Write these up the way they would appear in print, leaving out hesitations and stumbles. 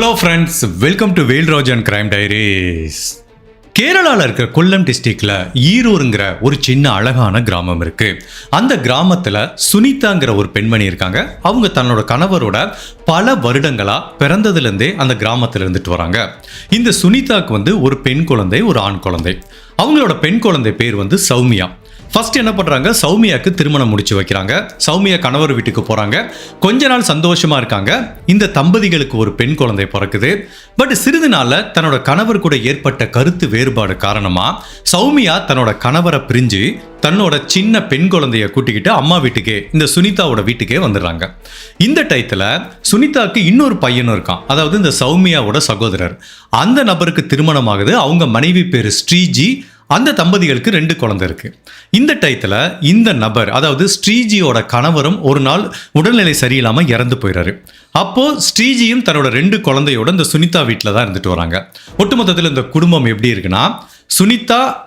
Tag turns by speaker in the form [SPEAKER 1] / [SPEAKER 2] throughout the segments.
[SPEAKER 1] Hello friends, welcome to Velraj and crime diaries. கேரளாவில் இருக்கிற கொல்லம் டிஸ்ட்ரிக்டில் ஈரூருங்கிற ஒரு சின்ன அழகான கிராமம் இருக்கு. அந்த கிராமத்தில் சுனிதாங்கிற ஒரு பெண்மணி இருக்காங்க. அவங்க தன்னோட கணவரோட பல வருடங்களா பிறந்ததுலேருந்தே அந்த கிராமத்தில் இருந்துட்டு வராங்க. இந்த சுனிதாக்கு ஒரு பெண் குழந்தை, ஒரு ஆண் குழந்தை. அவங்களோட பெண் குழந்தை பேர் சௌமியா. ஃபர்ஸ்ட் என்ன பண்றாங்க, சௌமியாக்கு திருமணம் முடிச்சு வைக்கிறாங்க. சௌமியா கணவர் வீட்டுக்கு போறாங்க. கொஞ்ச நாள் சந்தோஷமா இருக்காங்க. இந்த தம்பதிகளுக்கு ஒரு பெண் குழந்தை பிறக்குது. பட் சிறிது நாள்ல தன்னோட கணவர் கூட ஏற்பட்ட கருத்து வேறுபாடு காரணமா சௌமியா தன்னோட கணவரை பிரிஞ்சு தன்னோட சின்ன பெண் குழந்தைய கூட்டிக்கிட்டு அம்மா வீட்டுக்கே, இந்த சுனிதாவோட வீட்டுக்கே வந்துடுறாங்க. இந்த டயத்துல சுனிதாக்கு இன்னொரு பையனும் இருக்கான், அதாவது இந்த சௌமியாவோட சகோதரர். அந்த நபருக்கு திருமணம் ஆகுது. அவங்க மனைவி பேரு ஸ்ரீஜி. அந்த தம்பதிகளுக்கு 2 குழந்தை இருக்கு. இந்த டயத்துல இந்த நபர், அதாவது ஸ்ரீஜியோட கணவரும் ஒரு நாள் உடல்நிலை சரியில்லாம இறந்து போயிறாரு. அப்போ ஸ்ரீஜியும் தன்னோட 2 குழந்தையோட இந்த சுனிதா வீட்டில் தான் இருந்துட்டு வராங்க. ஒட்டுமொத்தத்தில் இந்த குடும்பம் எப்படி இருக்குன்னா,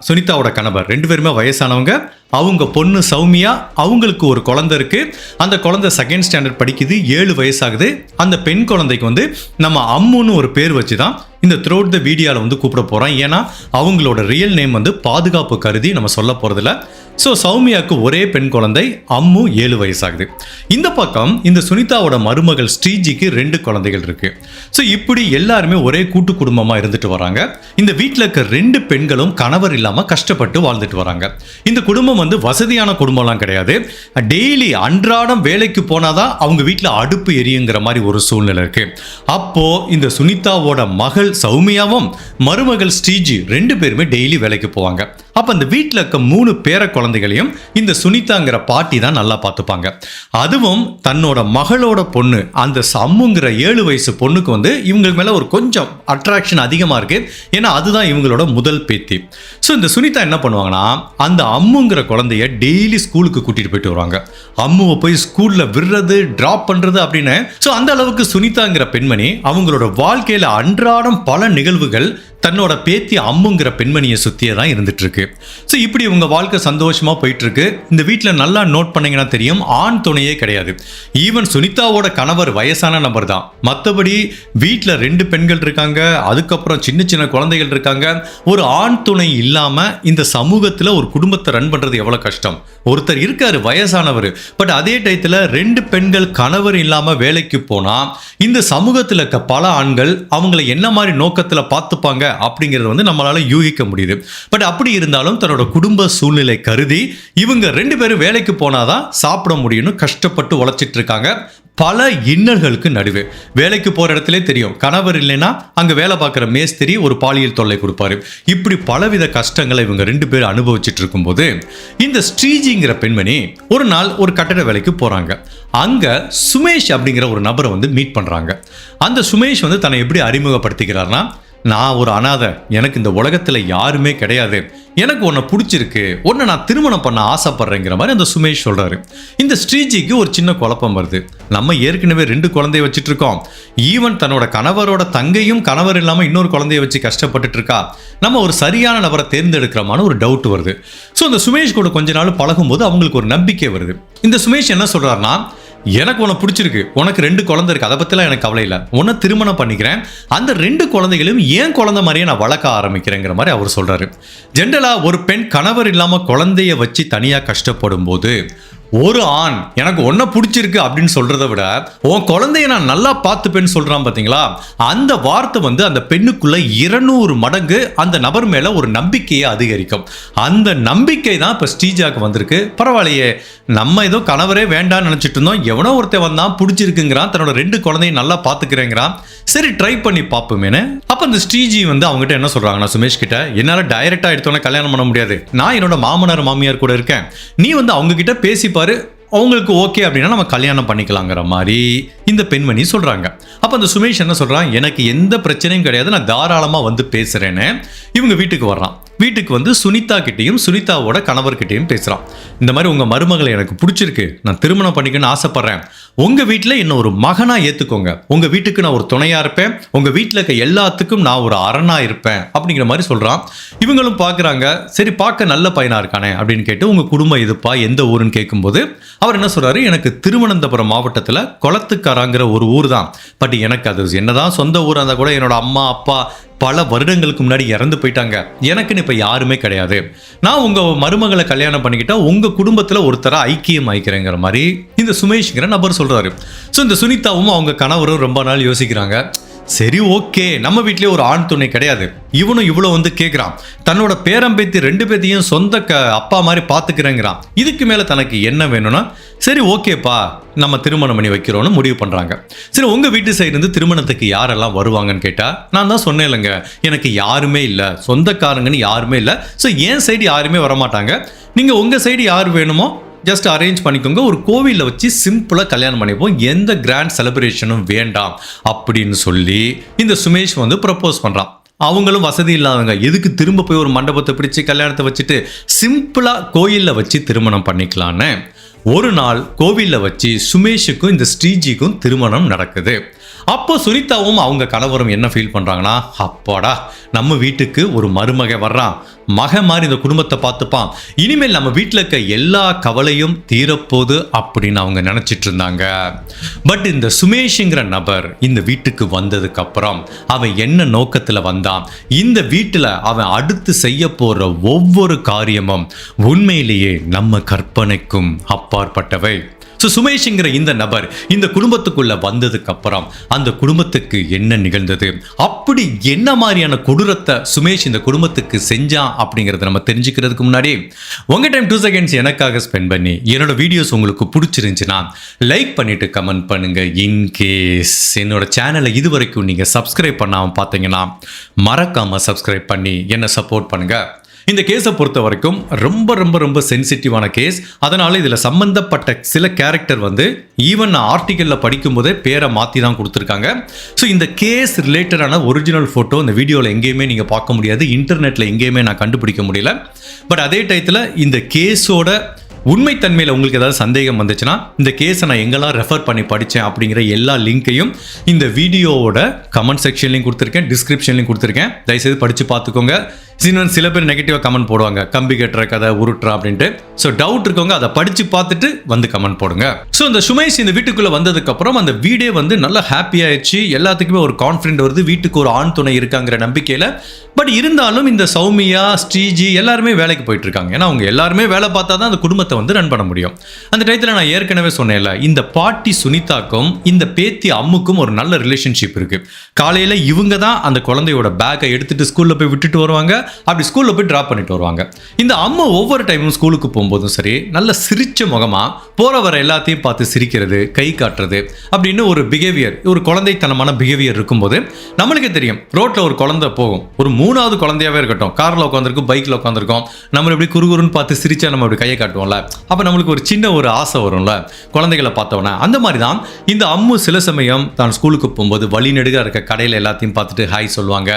[SPEAKER 1] சுனிதாவோட கணவர் 2 பேருமே வயசானவங்க. அவங்க பொண்ணு சௌமியா, அவங்களுக்கு ஒரு குழந்தை இருக்கு. அந்த குழந்தை 2nd ஸ்டாண்டர்ட் படிக்குது, 7 வயசாகுது. அந்த பெண் குழந்தைக்கு நம்ம அம்முன்னு ஒரு பேர் வச்சு தான் இந்த த்ரூஅவுட் த வீடியோவில் கூப்பிட போகிறோம். ஏன்னா அவங்களோட ரியல் நேம் பாதுகாப்பு கருதி நம்ம சொல்ல போகிறதில்ல. ஸோ சௌமியாவுக்கு ஒரே பெண் குழந்தை, அம்மு 7 வயசாகுது. இந்த பக்கம் இந்த சுனிதாவோட மருமகள் ஸ்ரீஜிக்கு 2 குழந்தைகள் இருக்கு. ஸோ இப்படி எல்லாருமே ஒரே கூட்டு குடும்பமாக இருந்துட்டு வராங்க. இந்த வீட்டில் இருக்க 2 பெண்களும் கணவர் இல்லாமல் கஷ்டப்பட்டு வாழ்ந்துட்டு வராங்க. இந்த குடும்பம் வசதியான குடும்பம்லாம் கிடையாது. டெய்லி அன்றாடம் வேலைக்கு போனாதான் அவங்க வீட்டில் அடுப்பு எரியுங்கிற மாதிரி ஒரு சூழ்நிலை இருக்கு. அப்போ இந்த சுனிதாவோட மகள் சௌமியாவும் மருமகள் ஸ்ரீஜி 2 பேருமே டெய்லி வேலைக்கு போவாங்க. அப்ப அந்த வீட்டில் இருக்க 3 பேர குழந்தைகளையும் இந்த சுனிதாங்கிற பாட்டி தான் நல்லா பார்த்துப்பாங்க. அதுவும் தன்னோட மகளோட பொண்ணு, அந்த அம்முங்கிற 7 வயசு பொண்ணுக்கு இவங்களுக்கு மேல ஒரு கொஞ்சம் அட்ராக்ஷன் அதிகமா இருக்கு. ஏன்னா அதுதான் இவங்களோட முதல் பேத்தி. ஸோ இந்த சுனிதா என்ன பண்ணுவாங்கன்னா, அந்த அம்முங்கிற குழந்தைய டெய்லி ஸ்கூலுக்கு கூட்டிட்டு போயிட்டு வருவாங்க. அம்முவை போய் ஸ்கூல்ல விடுறது, டிராப் பண்றது அப்படின்னு. ஸோ அந்த அளவுக்கு சுனிதாங்கிற பெண்மணி அவங்களோட வாழ்க்கையில அன்றாடம் பல நிகழ்வுகள் தன்னோட பேத்தி அம்முங்கிற பெண்மணியை சுத்தியே தான் இருந்துட்டு இருக்கு. ஸோ இப்படி உங்க வாழ்க்கை சந்தோஷமா போயிட்டு இருக்கு. இந்த வீட்டில் நல்லா நோட் பண்ணீங்கன்னா தெரியும், ஆண் துணையே கிடையாது. ஈவன் சுனிதாவோட கணவர் வயசான நபர் தான். மற்றபடி வீட்டில் 2 பெண்கள் இருக்காங்க. அதுக்கப்புறம் சின்ன சின்ன குழந்தைகள் இருக்காங்க. ஒரு ஆண் துணை இல்லாம இந்த சமூகத்தில் ஒரு குடும்பத்தை ரன் பண்றது எவ்வளவு கஷ்டம். ஒருத்தர் இருக்காரு வயசானவர், பட் அதே டயத்தில் 2 பெண்கள் கணவர் இல்லாம வேலைக்கு போனா இந்த சமூகத்தில் இருக்க பல ஆண்கள் அவங்களை என்ன மாதிரி நோக்கத்தில் பார்த்துப்பாங்க அப்படிங்கிறது நம்மளால யூகிக்க முடியுது. பட் அப்படி இருந்தாலும் தன்னோட குடும்ப சூழ்நிலை கருதி இவங்க 2 பேரும் வேலைக்கு போனாதான் சாப்பிட முடியும்னு கஷ்டப்பட்டு உழைச்சிட்டு இருக்காங்க. பல இன்னல்களுக்கு நடுவே வேலைக்கு போற இடத்துல தெரியும், கணவர் இல்லைன்னா அங்க வேலை பார்க்குற மேஸ்திரி ஒரு பாலியல் தொல்லை கொடுப்பாரு. இப்படி பலவித கஷ்டங்களை இவங்க 2 பேரும் அனுபவிச்சுட்டு இருக்கும்போது இந்த ஸ்ரீஜிங்கிற பெண்மணி ஒரு நாள் ஒரு கட்டட வேலைக்கு போறாங்க. அங்க சுமேஷ் அப்படிங்கிற ஒரு நபரை மீட் பண்றாங்க. அந்த சுமேஷ் தன்னை எப்படி அறிமுகப்படுத்திக்கிறார்னா, நான் ஒரு அனாதை, எனக்கு இந்த உலகத்தில் யாருமே கிடையாது, எனக்கு உன்னை பிடிச்சிருக்கு, உன்னை நான் திருமணம் பண்ண ஆசைப்படுறேங்கிற மாதிரி அந்த சுமேஷ் சொல்றாரு. இந்த ஸ்ரீஜிக்கு ஒரு சின்ன குழப்பம் வருது. நம்ம ஏற்கனவே 2 குழந்தைய வச்சுட்டு இருக்கோம். ஈவன் தன்னோட கணவரோட தங்கையும் கணவர் இல்லாமல் இன்னொரு குழந்தைய வச்சு கஷ்டப்பட்டுட்டு இருக்கா. நம்ம ஒரு சரியான நபரை தேர்ந்தெடுக்கிறமான ஒரு டவுட் வருது. ஸோ இந்த சுமேஷ் கூட கொஞ்ச நாள் பழகும்போது அவங்களுக்கு ஒரு நம்பிக்கை வருது. இந்த சுமேஷ் என்ன சொல்றாருன்னா, எனக்கு உன்னை பிடிச்சிருக்கு, உனக்கு 2 குழந்தை இருக்கு, அதை பத்திலாம் எனக்கு கவலை இல்லை, உன்னை திருமணம் பண்ணிக்கிறேன், அந்த 2 குழந்தைகளையும் ஏன் குழந்தை மாதிரியே நான் வளர்க்க ஆரம்பிக்கிறேங்கிற மாதிரி அவர் சொல்றாரு. ஜென்ரலா ஒரு பெண் கணவர் இல்லாம குழந்தைய வச்சு தனியா கஷ்டப்படும் போது ஒரு ஆண் எனக்கு ஒன்ன பிடிச்சிருக்கு அப்படின்னு சொல்றதை விட உன் குழந்தைய நான் நல்லா பார்த்துப்பேன்னு சொல்றான் பாத்தீங்களா, அந்த வார்த்தை அந்த பெண்ணுக்குள்ள 200 மடங்கு அந்த நபர் மேல ஒரு நம்பிக்கையை அதிகரிக்கும். அந்த நம்பிக்கை தான் இப்ப ஸ்ரீஜாக்கு வந்திருக்கு. பரவாயில்லையே, நம்ம ஏதோ கணவரே வேண்டாம்னு நினைச்சிட்டு இருந்தோம், எவனோ ஒருத்தன் வந்தான் பிடிச்சிருக்குங்கிறான், தன்னோட 2 குழந்தையும் நல்லா பாத்துக்கிறேங்கிறான், சரி ட்ரை பண்ணி பார்ப்போமேனு. அப்ப அந்த ஸ்ரீஜி அவங்ககிட்ட என்ன சொல்றாங்கன்னா, சுமேஷ் கிட்ட, என்னால டைரக்டா எடுத்தோன்னே கல்யாணம் பண்ண முடியாது, நான் என்னோட மாமனார் மாமியார் கூட இருக்கேன், நீ அவங்க கிட்ட பேசி பாரு, அவங்களுக்கு ஓகே அப்படின்னா நம்ம கல்யாணம் பண்ணிக்கலாங்கிற மாதிரி இந்த பெண்மணி சொல்றாங்க. அப்ப அந்த சுமேஷ் என்ன சொல்றான், எனக்கு எந்த பிரச்சனையும் கிடையாது, நான் தாராளமா பேசுறேன்னு இவங்க வீட்டுக்கு வர்றான். வீட்டுக்கு வந்து சுனிதா கிட்டேயும் சுனிதாவோட கணவர்கிட்டையும் பேசுகிறான். இந்த மாதிரி உங்கள் மருமகளை எனக்கு பிடிச்சிருக்கு, நான் திருமணம் பண்ணிக்கணும்னு ஆசைப்பட்றேன், உங்கள் வீட்டில் என்ன ஒரு மகனாக ஏற்றுக்கோங்க, உங்கள் வீட்டுக்கு நான் ஒரு துணையாக இருப்பேன், உங்கள் வீட்டில் இருக்க எல்லாத்துக்கும் நான் ஒரு அரணாக இருப்பேன் அப்படிங்கிற மாதிரி சொல்கிறான். இவங்களும் பார்க்குறாங்க, சரி பார்க்க நல்ல பையனாக இருக்கானே அப்படின்னு கேட்டு உங்கள் குடும்பம் எதுப்பா, எந்த ஊருன்னு கேட்கும்போது அவர் என்ன சொல்கிறாரு, எனக்கு திருவனந்தபுரம் மாவட்டத்தில் குளத்துக்காராங்கிற ஒரு ஊர் தான், பட் எனக்கு அது என்னதான் சொந்த ஊராக இருந்தால் கூட என்னோட அம்மா அப்பா பல வருடங்களுக்கு முன்னாடி இறந்து போயிட்டாங்க, எனக்குன்னு இப்போ யாருமே கிடையாது, நான் உங்கள் மருமகளை கல்யாணம் பண்ணிக்கிட்டா உங்கள் குடும்பத்தில் ஒருத்தர ஐக்கியம் ஆயிக்கிறேங்கிற மாதிரி இந்த சுமேஷ்ங்கிற நபர் சொல்கிறாரு. ஸோ இந்த சுனிதாவும் அவங்க கணவரும் ரொம்ப நாள் யோசிக்கிறாங்க. சரி ஓகே, நம்ம வீட்லேயே ஒரு ஆண் துணை கிடையாது, இவனும் இவ்வளோ வந்து கேட்குறான், தன்னோட பேரம்பேத்தி 2 பேத்தையும் சொந்த அப்பா மாதிரி பார்த்துக்கிறேங்கிறான், இதுக்கு மேலே தனக்கு என்ன வேணும்னா சரி ஓகேப்பா நம்ம திருமணம் பண்ணி வைக்கிறோன்னு முடிவு பண்ணுறாங்க. சரி உங்கள் வீட்டு சைடு இருந்து திருமணத்துக்கு யாரெல்லாம் வருவாங்கன்னு கேட்டால் நான் தான் சொன்னேன் இல்லைங்க, எனக்கு யாருமே இல்லை, சொந்தக்காரங்கன்னு யாருமே இல்லை, ஸோ என் சைடு யாருமே வரமாட்டாங்க, நீங்கள் உங்கள் சைடு யார் வேணுமோ ஜஸ்ட் அரேஞ்ச் பண்ணிக்கோங்க, ஒரு கோவிலில் வச்சு சிம்பிளாக கல்யாணம் பண்ணிப்போம், எந்த கிராண்ட் செலிப்ரேஷனும் வேண்டாம் அப்படின்னு சொல்லி இந்த சுமேஷ் வந்து ப்ரப்போஸ் பண்ணுறான். அவங்களும் வசதி இல்லாதவங்க, எதுக்கு திரும்ப போய் ஒரு மண்டபத்தை பிடிச்சி கல்யாணத்தை வச்சுட்டு சிம்பிளாக கோயிலில் வச்சு திருமணம் பண்ணிக்கலான்னு ஒரு நாள் கோவிலில் வச்சு சுமேஷுக்கும் இந்த ஸ்ரீஜிக்கும் திருமணம் நடக்குது. அப்போ சுனிதாவும் அவங்க கணவரும் என்ன ஃபீல் பண்ணுறாங்கன்னா, அப்பாடா நம்ம வீட்டுக்கு ஒரு மருமக வர்றான், மக மாதிரி இந்த குடும்பத்தை பார்த்துப்பான், இனிமேல் நம்ம வீட்டில் இருக்க எல்லா கவலையும் தீரப்போது அப்படின்னு அவங்க நினச்சிட்டு இருந்தாங்க. பட் இந்த சுமேஷுங்கிற நபர் இந்த வீட்டுக்கு வந்ததுக்கு அப்புறம் அவன் என்ன நோக்கத்தில் வந்தான், இந்த வீட்டில் அவன் அடுத்து செய்ய போகிற ஒவ்வொரு காரியமும் உண்மையிலேயே நம்ம கற்பனைக்கும் அப்பாற்பட்டவை. ஸோ சுமேஷ்ங்கிற இந்த நபர் இந்த குடும்பத்துக்குள்ள வந்ததுக்கு அப்புறம் அந்த குடும்பத்துக்கு என்ன நிகழ்ந்தது, அப்படி என்ன மாதிரியான கொடூரத்தை சுமேஷ் இந்த குடும்பத்துக்கு செஞ்சான் அப்படிங்கிறத நம்ம தெரிஞ்சுக்கிறதுக்கு முன்னாடி உங்கள் டைம் 2 seconds எனக்காக ஸ்பெண்ட் பண்ணி என்னோட வீடியோஸ் உங்களுக்கு பிடிச்சிருந்துச்சுன்னா லைக் பண்ணிட்டு கமெண்ட் பண்ணுங்க. இன்கேஸ் என்னோட சேனலை இது வரைக்கும் நீங்கள் சப்ஸ்கிரைப் பண்ணாமல் பார்த்தீங்கன்னா மறக்காமல் சப்ஸ்கிரைப் பண்ணி என்னை சப்போர்ட் பண்ணுங்க. இந்த கேஸை பொறுத்த வரைக்கும் ரொம்ப ரொம்ப ரொம்ப சென்சிட்டிவான கேஸ், அதனால இதில் சம்பந்தப்பட்ட சில கேரக்டர் வந்து ஈவன் நான் ஆர்டிக்கலில் படிக்கும்போதே பேரை மாற்றி தான் கொடுத்துருக்காங்க. ஸோ இந்த கேஸ் ரிலேட்டடான ஒரிஜினல் ஃபோட்டோ இந்த வீடியோவில் எங்கேயுமே நீங்கள் பார்க்க முடியாது, இன்டர்நெட்டில் எங்கேயுமே நான் கண்டுபிடிக்க முடியல. பட் அதே டயத்தில் இந்த கேஸோட உண்மைத்தன்மையில் உங்களுக்கு ஏதாவது சந்தேகம் வந்துச்சுன்னா இந்த கேஸை நான் எங்கெல்லாம் ரெஃபர் பண்ணி படித்தேன் அப்படிங்கிற எல்லா லிங்க்கையும் இந்த வீடியோவோட கமெண்ட் செக்ஷன்லையும் கொடுத்துருக்கேன், டிஸ்கிரிப்ஷன்லையும் கொடுத்துருக்கேன், தயவுசெய்து படித்து பார்த்துக்கோங்க. சில பேர் நெகட்டிவாக கமெண்ட் போடுவாங்க, கம்பி கட்டுற கதை உருட்டுறா அப்படின்ட்டு. ஸோ டவுட் இருக்கவங்க அதை படித்து பார்த்துட்டு வந்து கமெண்ட் போடுங்க. ஸோ இந்த சுமேஷ் இந்த வீட்டுக்குள்ளே வந்ததுக்கப்புறம் அந்த வீடே வந்து நல்லா ஹாப்பி ஆயிடுச்சு, எல்லாத்துக்குமே ஒரு கான்ஃபிடென்ட் வருது, வீட்டுக்கு ஒரு ஆண் துணை இருக்காங்கிற நம்பிக்கையில். பட் இருந்தாலும் இந்த சௌமியா ஸ்ரீஜி எல்லாருமே வேலைக்கு போயிட்டு இருக்காங்க, ஏன்னா அவங்க எல்லாருமே வேலை பார்த்தா தான் அந்த குடும்பத்தை வந்து ரன் பண்ண முடியும். அந்த டயத்தில் நான் ஏற்கனவே சொன்னேன்ல, இந்த பாட்டி சுனிதாக்கும் இந்த பேத்தி அம்முக்கும் ஒரு நல்ல ரிலேஷன்ஷிப் இருக்கு. காலையில் இவங்க தான் அந்த குழந்தையோட பேக்கை எடுத்துட்டு ஸ்கூலில் போய் விட்டுட்டு வருவாங்க, அப்படி ஸ்கூலில் போய் ட்ராப் பண்ணிட்டு வருவாங்க. இந்த அம்மா ஒவ்வொரு டைமும் ஸ்கூலுக்கு போகும்போதும் சரி நல்ல சிரிச்ச முகமா போற வர எல்லாத்தையும் பார்த்து சிரிக்கிறது, கை காட்டுறது அப்படின்னு ஒரு பிஹேவியர், ஒரு குழந்தைத்தனமான பிஹேவியர் இருக்கும்போது நம்மளுக்கே தெரியும், ரோட்ல ஒரு குழந்தை போகும், ஒரு 3வது குழந்தையாவே இருக்கட்டும், கார்ல உட்காந்துருக்கும், பைக்ல உட்காந்துருக்கோம், நம்ம இப்படி குறுகுறுன்னு பார்த்து சிரிச்சா நம்ம இப்படி கையை காட்டுவோம்ல, அப்ப நம்மளுக்கு ஒரு சின்ன ஒரு ஆசை வரும்ல குழந்தைகளை பார்த்தோன்னா. அந்த மாதிரி தான் இந்த அம்மு சில சமயம் தான் ஸ்கூலுக்கு போகும்போது வழி நெடுக இருக்க கடையில் எல்லாத்தையும் பார்த்துட்டு ஹாய் சொல்லுவாங்க.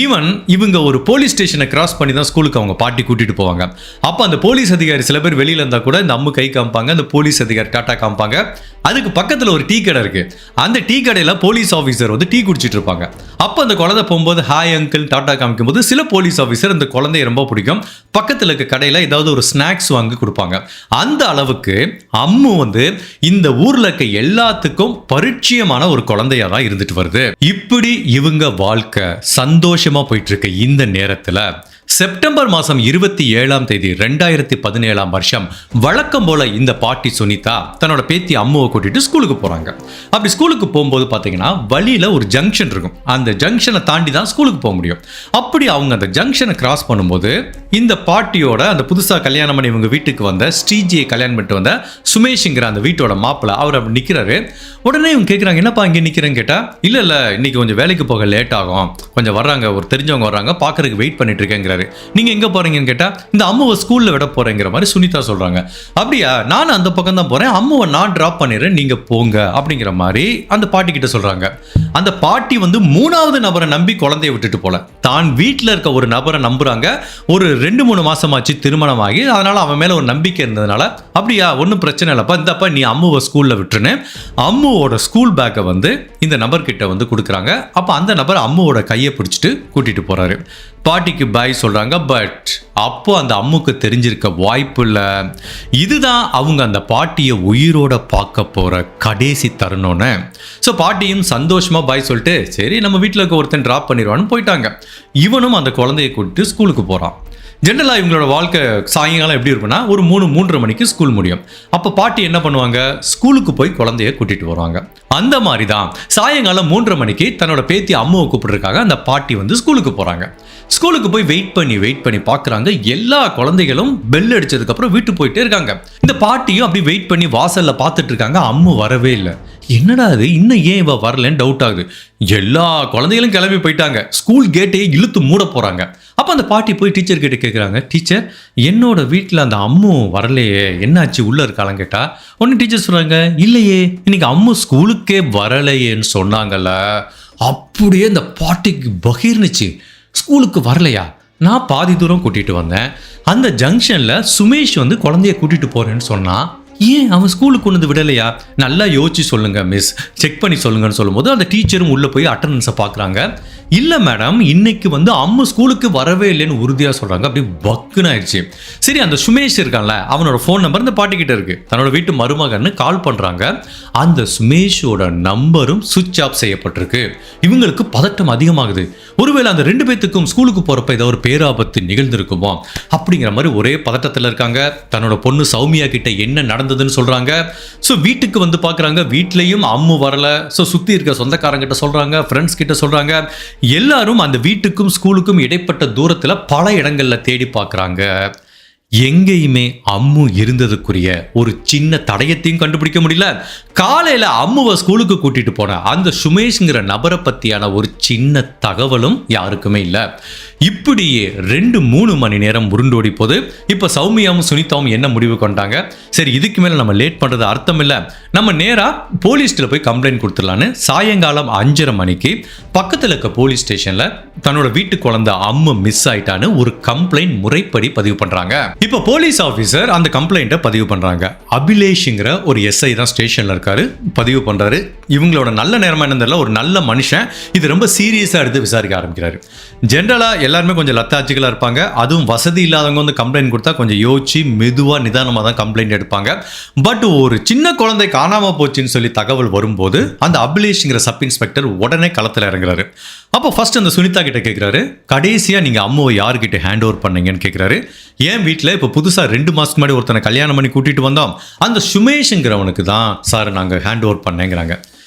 [SPEAKER 1] ஈவன் இவங்க ஒரு போலீஸ் ஸ்டேஷனை கிராஸ் பண்ணி தான் ஸ்கூலுக்கு அவங்க பாட்டி கூட்டிட்டு போவாங்க. அப்போ அந்த போலீஸ் அதிகாரி சில பேர் வெளியில இருந்தா கூட இந்த அம்மு கை காமிப்பாங்க, அந்த போலீஸ் அதிகாரி டாட்டா காமிப்பாங்க. அதுக்கு பக்கத்தில் ஒரு டீ கடை இருக்கு, அந்த டீ கடையில் போலீஸ் ஆஃபீஸர் வந்து டீ குடிச்சிட்டு இருப்பாங்க. அப்போ அந்த குழந்தை போகும்போது ஹாய் அங்கிள் டாட்டா காமிக்கும் போது சில போலீஸ் ஆஃபீஸர் அந்த குழந்தைய ரொம்ப பிடிக்கும், பக்கத்தில் இருக்க கடையில் ஏதாவது ஒரு ஸ்நாக்ஸ் வாங்கி கொடுப்பாங்க. அந்த அளவுக்கு அம்மு வந்து இந்த ஊர்ல இருக்க எல்லாத்துக்கும் பரிச்சயமான ஒரு குழந்தையா தான் இருந்துட்டு வருது. இப்படி இவங்க வாழ்க்கை சந்தோஷமா போயிட்டு இருக்க இந்த நேரத்தில் செப்டம்பர் மாதம் 27ஆம் தேதி 2017ஆம் வருஷம் வழக்கம் போல இந்த பாட்டி சுனிதா தன்னோட பேத்தி அம்முவை கூட்டிட்டு ஸ்கூலுக்கு போறாங்க. அப்படி ஸ்கூலுக்கு போகும்போது பார்த்தீங்கன்னா வழியில ஒரு ஜங்ஷன் இருக்கும், அந்த ஜங்ஷனை தாண்டி தான் ஸ்கூலுக்கு போக முடியும். அப்படி அவங்க அந்த ஜங்ஷனை கிராஸ் பண்ணும்போது இந்த பாட்டியோட அந்த புதுசாக கல்யாணம் பண்ணி இவங்க வீட்டுக்கு வந்த ஸ்ரீஜியை கல்யாணம் பண்ணிட்டு வந்த சுமேஷ்ங்கிற அந்த வீட்டோட மாப்பிள்ளை அவர் அப்படி நிற்கிறாரு. உடனே இவங்க கேட்குறாங்க, என்னப்பா இங்கே நிற்கிறேன்னு கேட்டால், இல்லை இன்னைக்கு கொஞ்சம் வேலைக்கு போக லேட் ஆகும், கொஞ்சம் வர்றாங்க, ஒரு தெரிஞ்சவங்க வர்றாங்க, பார்க்கறதுக்கு வெயிட் பண்ணிட்டு இருக்கேங்கிறாரு. கேட்குறாரு. நீங்கள் எங்கே போகிறீங்கன்னு கேட்டால் இந்த அம்முவை ஸ்கூலில் விட போகிறேங்கிற மாதிரி சுனிதா சொல்கிறாங்க. அப்படியா, நான் அந்த பக்கம் தான் போகிறேன், அம்முவை நான் ட்ராப் பண்ணிடுறேன், நீங்கள் போங்க அப்படிங்கிற மாதிரி அந்த பாட்டி கிட்ட சொல்கிறாங்க. அந்த பாட்டி வந்து 3வது நபரை நம்பி குழந்தைய விட்டுட்டு போல, தான் வீட்டில் இருக்க ஒரு நபரை நம்புகிறாங்க. ஒரு 2-3 மாசமாச்சு திருமணமாகி, அதனால் அவன் மேலே ஒரு நம்பிக்கை இருந்ததுனால, அப்படியா ஒன்றும் பிரச்சனை இல்லைப்பா, இந்தப்பா நீ அம்முவை ஸ்கூலில் விட்டுருன்னு அம்முவோட ஸ்கூல் பேக்கை வந்து இந்த நபர்கிட்ட வந்து கொடுக்குறாங்க. அப்போ அந்த நபர் அம்முவோட கையை பிடிச்சிட்டு கூட்டிகிட்டு போகிறாரு. பாட்டிக்கு பாய் சொல்கிறாங்க. பட் அப்போ அந்த அம்முக்கு தெரிஞ்சிருக்க வாய்ப்பு இல்லை. இதுதான் அவங்க அந்த பாட்டியை உயிரோட பார்க்க போகிற கடைசி தருணம்னு. ஸோ பாட்டியும் சந்தோஷமாக பாய் சொல்லிட்டு சரி நம்ம வீட்டில் இருக்க ஒருத்தன் ட்ராப் பண்ணிடுவான்னு போயிட்டாங்க. இவனும் அந்த குழந்தையை கூட்டிட்டு ஸ்கூலுக்கு போகிறான். ஜென்ரலாக இவங்களோட வாழ்க்கை சாயங்காலம் எப்படி இருக்குன்னா ஒரு 3-3:30 மணிக்கு ஸ்கூல் முடியும். அப்போ பாட்டி என்ன பண்ணுவாங்க, ஸ்கூலுக்கு போய் குழந்தைய கூட்டிகிட்டு வருவாங்க. அந்த மாதிரி தான் சாயங்காலம் 3:30 மணிக்கு தன்னோட பேத்தி அம்முவை கூப்பிட்டுருக்காங்க. அந்த பாட்டி வந்து ஸ்கூலுக்கு போகிறாங்க. ஸ்கூலுக்கு போய் வெயிட் பண்ணி பார்க்குறாங்க. எல்லா குழந்தைகளும் பெல் அடிச்சதுக்கப்புறம் வீட்டுக்கு போயிட்டே இருக்காங்க. இந்த பாட்டியும் அப்படி வெயிட் பண்ணி வாசலில் பார்த்துட்டு இருக்காங்க. அம்மு வரவே இல்லை. என்னடா அது, இன்னும் ஏன் இவ வரலன்னு டவுட் ஆகுது. எல்லா குழந்தைகளும் கிளம்பி போயிட்டாங்க. ஸ்கூல் கேட்டையே இழுத்து மூட போகிறாங்க. அப்போ அந்த பாட்டி போய் டீச்சர் கிட்ட கேட்குறாங்க, டீச்சர் என்னோட வீட்டில் அந்த அம்மு வரலையே, என்னாச்சு உள்ளே இருக்காளான்னு கேட்டால் ஒன்று டீச்சர் சொல்கிறாங்க, இல்லையே இன்னைக்கு அம்மு ஸ்கூலுக்கே வரலையேன்னு சொன்னாங்கல்ல. அப்படியே இந்த பாட்டிக்கு பகிர்னுச்சு. ஸ்கூலுக்கு வரலையா, நான் பாதி தூரம் கூட்டிகிட்டு வந்தேன், அந்த ஜங்ஷனில் சுமேஷ் வந்து குழந்தைய கூட்டிகிட்டு போகிறேன்னு சொன்னான், ஏன் அவன் ஸ்கூலுக்கு கொண்டு வந்து விடலையா, நல்லா யோசிச்சு சொல்லுங்க மிஸ், செக் பண்ணி சொல்லுங்கன்னு சொல்லும்போது அந்த டீச்சரும் உள்ளே போய் அட்டண்டன்ஸை பார்க்குறாங்க. இல்லை மேடம் இன்னைக்கு வந்து அம்மு ஸ்கூலுக்கு வரவே இல்லைன்னு உறுதியாக சொல்கிறாங்க. அப்படி பக்குன்னு ஆயிடுச்சு. சரி அந்த சுமேஷ் இருக்கான்ல, அவனோட ஃபோன் நம்பர் இந்த பாட்டிக்கிட்ட இருக்குது. தன்னோட வீட்டு மருமகன்னு கால் பண்ணுறாங்க. அந்த சுமேஷோட நம்பரும் சுவிட்ச் ஆஃப் செய்யப்பட்டிருக்கு. இவங்களுக்கு பதட்டம் அதிகமாகுது. ஒருவேளை அந்த 2 பேத்துக்கும் ஸ்கூலுக்கு போகிறப்ப ஏதோ ஒரு பேராபத்து நிகழ்ந்திருக்குமோ அப்படிங்கிற மாதிரி ஒரே பதட்டத்தில் இருக்காங்க. தன்னோட பொண்ணு சௌமியா கிட்ட என்ன நடந்ததுன்னு சொல்கிறாங்க. ஸோ வீட்டுக்கு வந்து பார்க்குறாங்க. வீட்லேயும் அம்மு வரலை. ஸோ சுற்றி இருக்க சொந்தக்காரங்கிட்ட சொல்கிறாங்க, ஃப்ரெண்ட்ஸ் கிட்ட சொல்கிறாங்க. எல்லாரும் அந்த வீட்டுக்கும் ஸ்கூலுக்கும் இடைப்பட்ட தூரத்தில் பல இடங்களில் தேடி பார்க்குறாங்க. எங்கேயுமே அம்மு இருந்ததுக்குரிய ஒரு சின்ன தடயத்தையும் கண்டுபிடிக்க முடியல. காலையில் அம்முவை ஸ்கூலுக்கு கூட்டிட்டு போன அந்த சுமேஷ்ங்கிற நபரை பற்றியான ஒரு சின்ன தகவலும் யாருக்குமே இல்லை. இப்படியே 2-3 மணி நேரம் உருண்டோடி போது. இப்போ சௌமியாவும் சுனிதாவும் என்ன முடிவு கொண்டாங்க, சரி இதுக்கு மேலே நம்ம லேட் பண்ணுறது அர்த்தம் இல்லை, நம்ம நேராக போலீஸ்ல போய் கம்ப்ளைண்ட் கொடுத்துடலான்னு சாயங்காலம் 5:30 மணிக்கு பக்கத்தில் இருக்க போலீஸ் ஸ்டேஷனில் தன்னோட வீட்டு குழந்தை அம்மு மிஸ் ஆயிட்டான்னு ஒரு கம்ப்ளைண்ட் முறைப்படி பதிவு பண்ணுறாங்க. இப்போ போலீஸ் ஆஃபீஸர் அந்த கம்ப்ளைண்ட்டை பதிவு பண்ணுறாங்க. அபிலேஷ்ங்கிற ஒரு எஸ்ஐ தான் ஸ்டேஷனில் இருக்காரு, பதிவு பண்ணுறாரு. இவங்களோட நல்ல நேரமா என்னன்னு தெரியல, ஒரு நல்ல மனுஷன் இது ரொம்ப சீரியஸாக எடுத்து விசாரிக்க ஆரம்பிக்கிறாரு. ஜென்ரலாக எல்லாருமே கொஞ்சம் லத்தாச்சிகளாக இருப்பாங்க. அதுவும் வசதி இல்லாதவங்க வந்து கம்ப்ளைண்ட் கொடுத்தா கொஞ்சம் யோசிச்சு மெதுவாக நிதானமாக தான் கம்ப்ளைண்ட் எடுப்பாங்க. பட் ஒரு சின்ன குழந்தை காணாமல் போச்சுன்னு சொல்லி தகவல் வரும்போது அந்த அபிலேஷ்ங்கிற சப் இன்ஸ்பெக்டர் உடனே களத்தில் இறங்குறாரு. அப்போ ஃபர்ஸ்ட் அந்த சுனிதா கிட்ட கேட்குறாரு, கடைசியாக நீங்கள் அம்முவை யார்கிட்ட ஹேண்ட் ஓவர் பண்ணீங்கன்னு கேட்குறாரு. என் வீட்டில் இப்போ புதுசாக 2 மாதத்துக்கு முன்னாடி ஒருத்தனை கல்யாணம் பண்ணி கூட்டிகிட்டு வந்தோம், அந்த சுமேஷுங்கிறவனுக்கு தான் சார் நாங்கள் ஹேண்ட் ஓவர் பண்ணேங்கிறாங்க.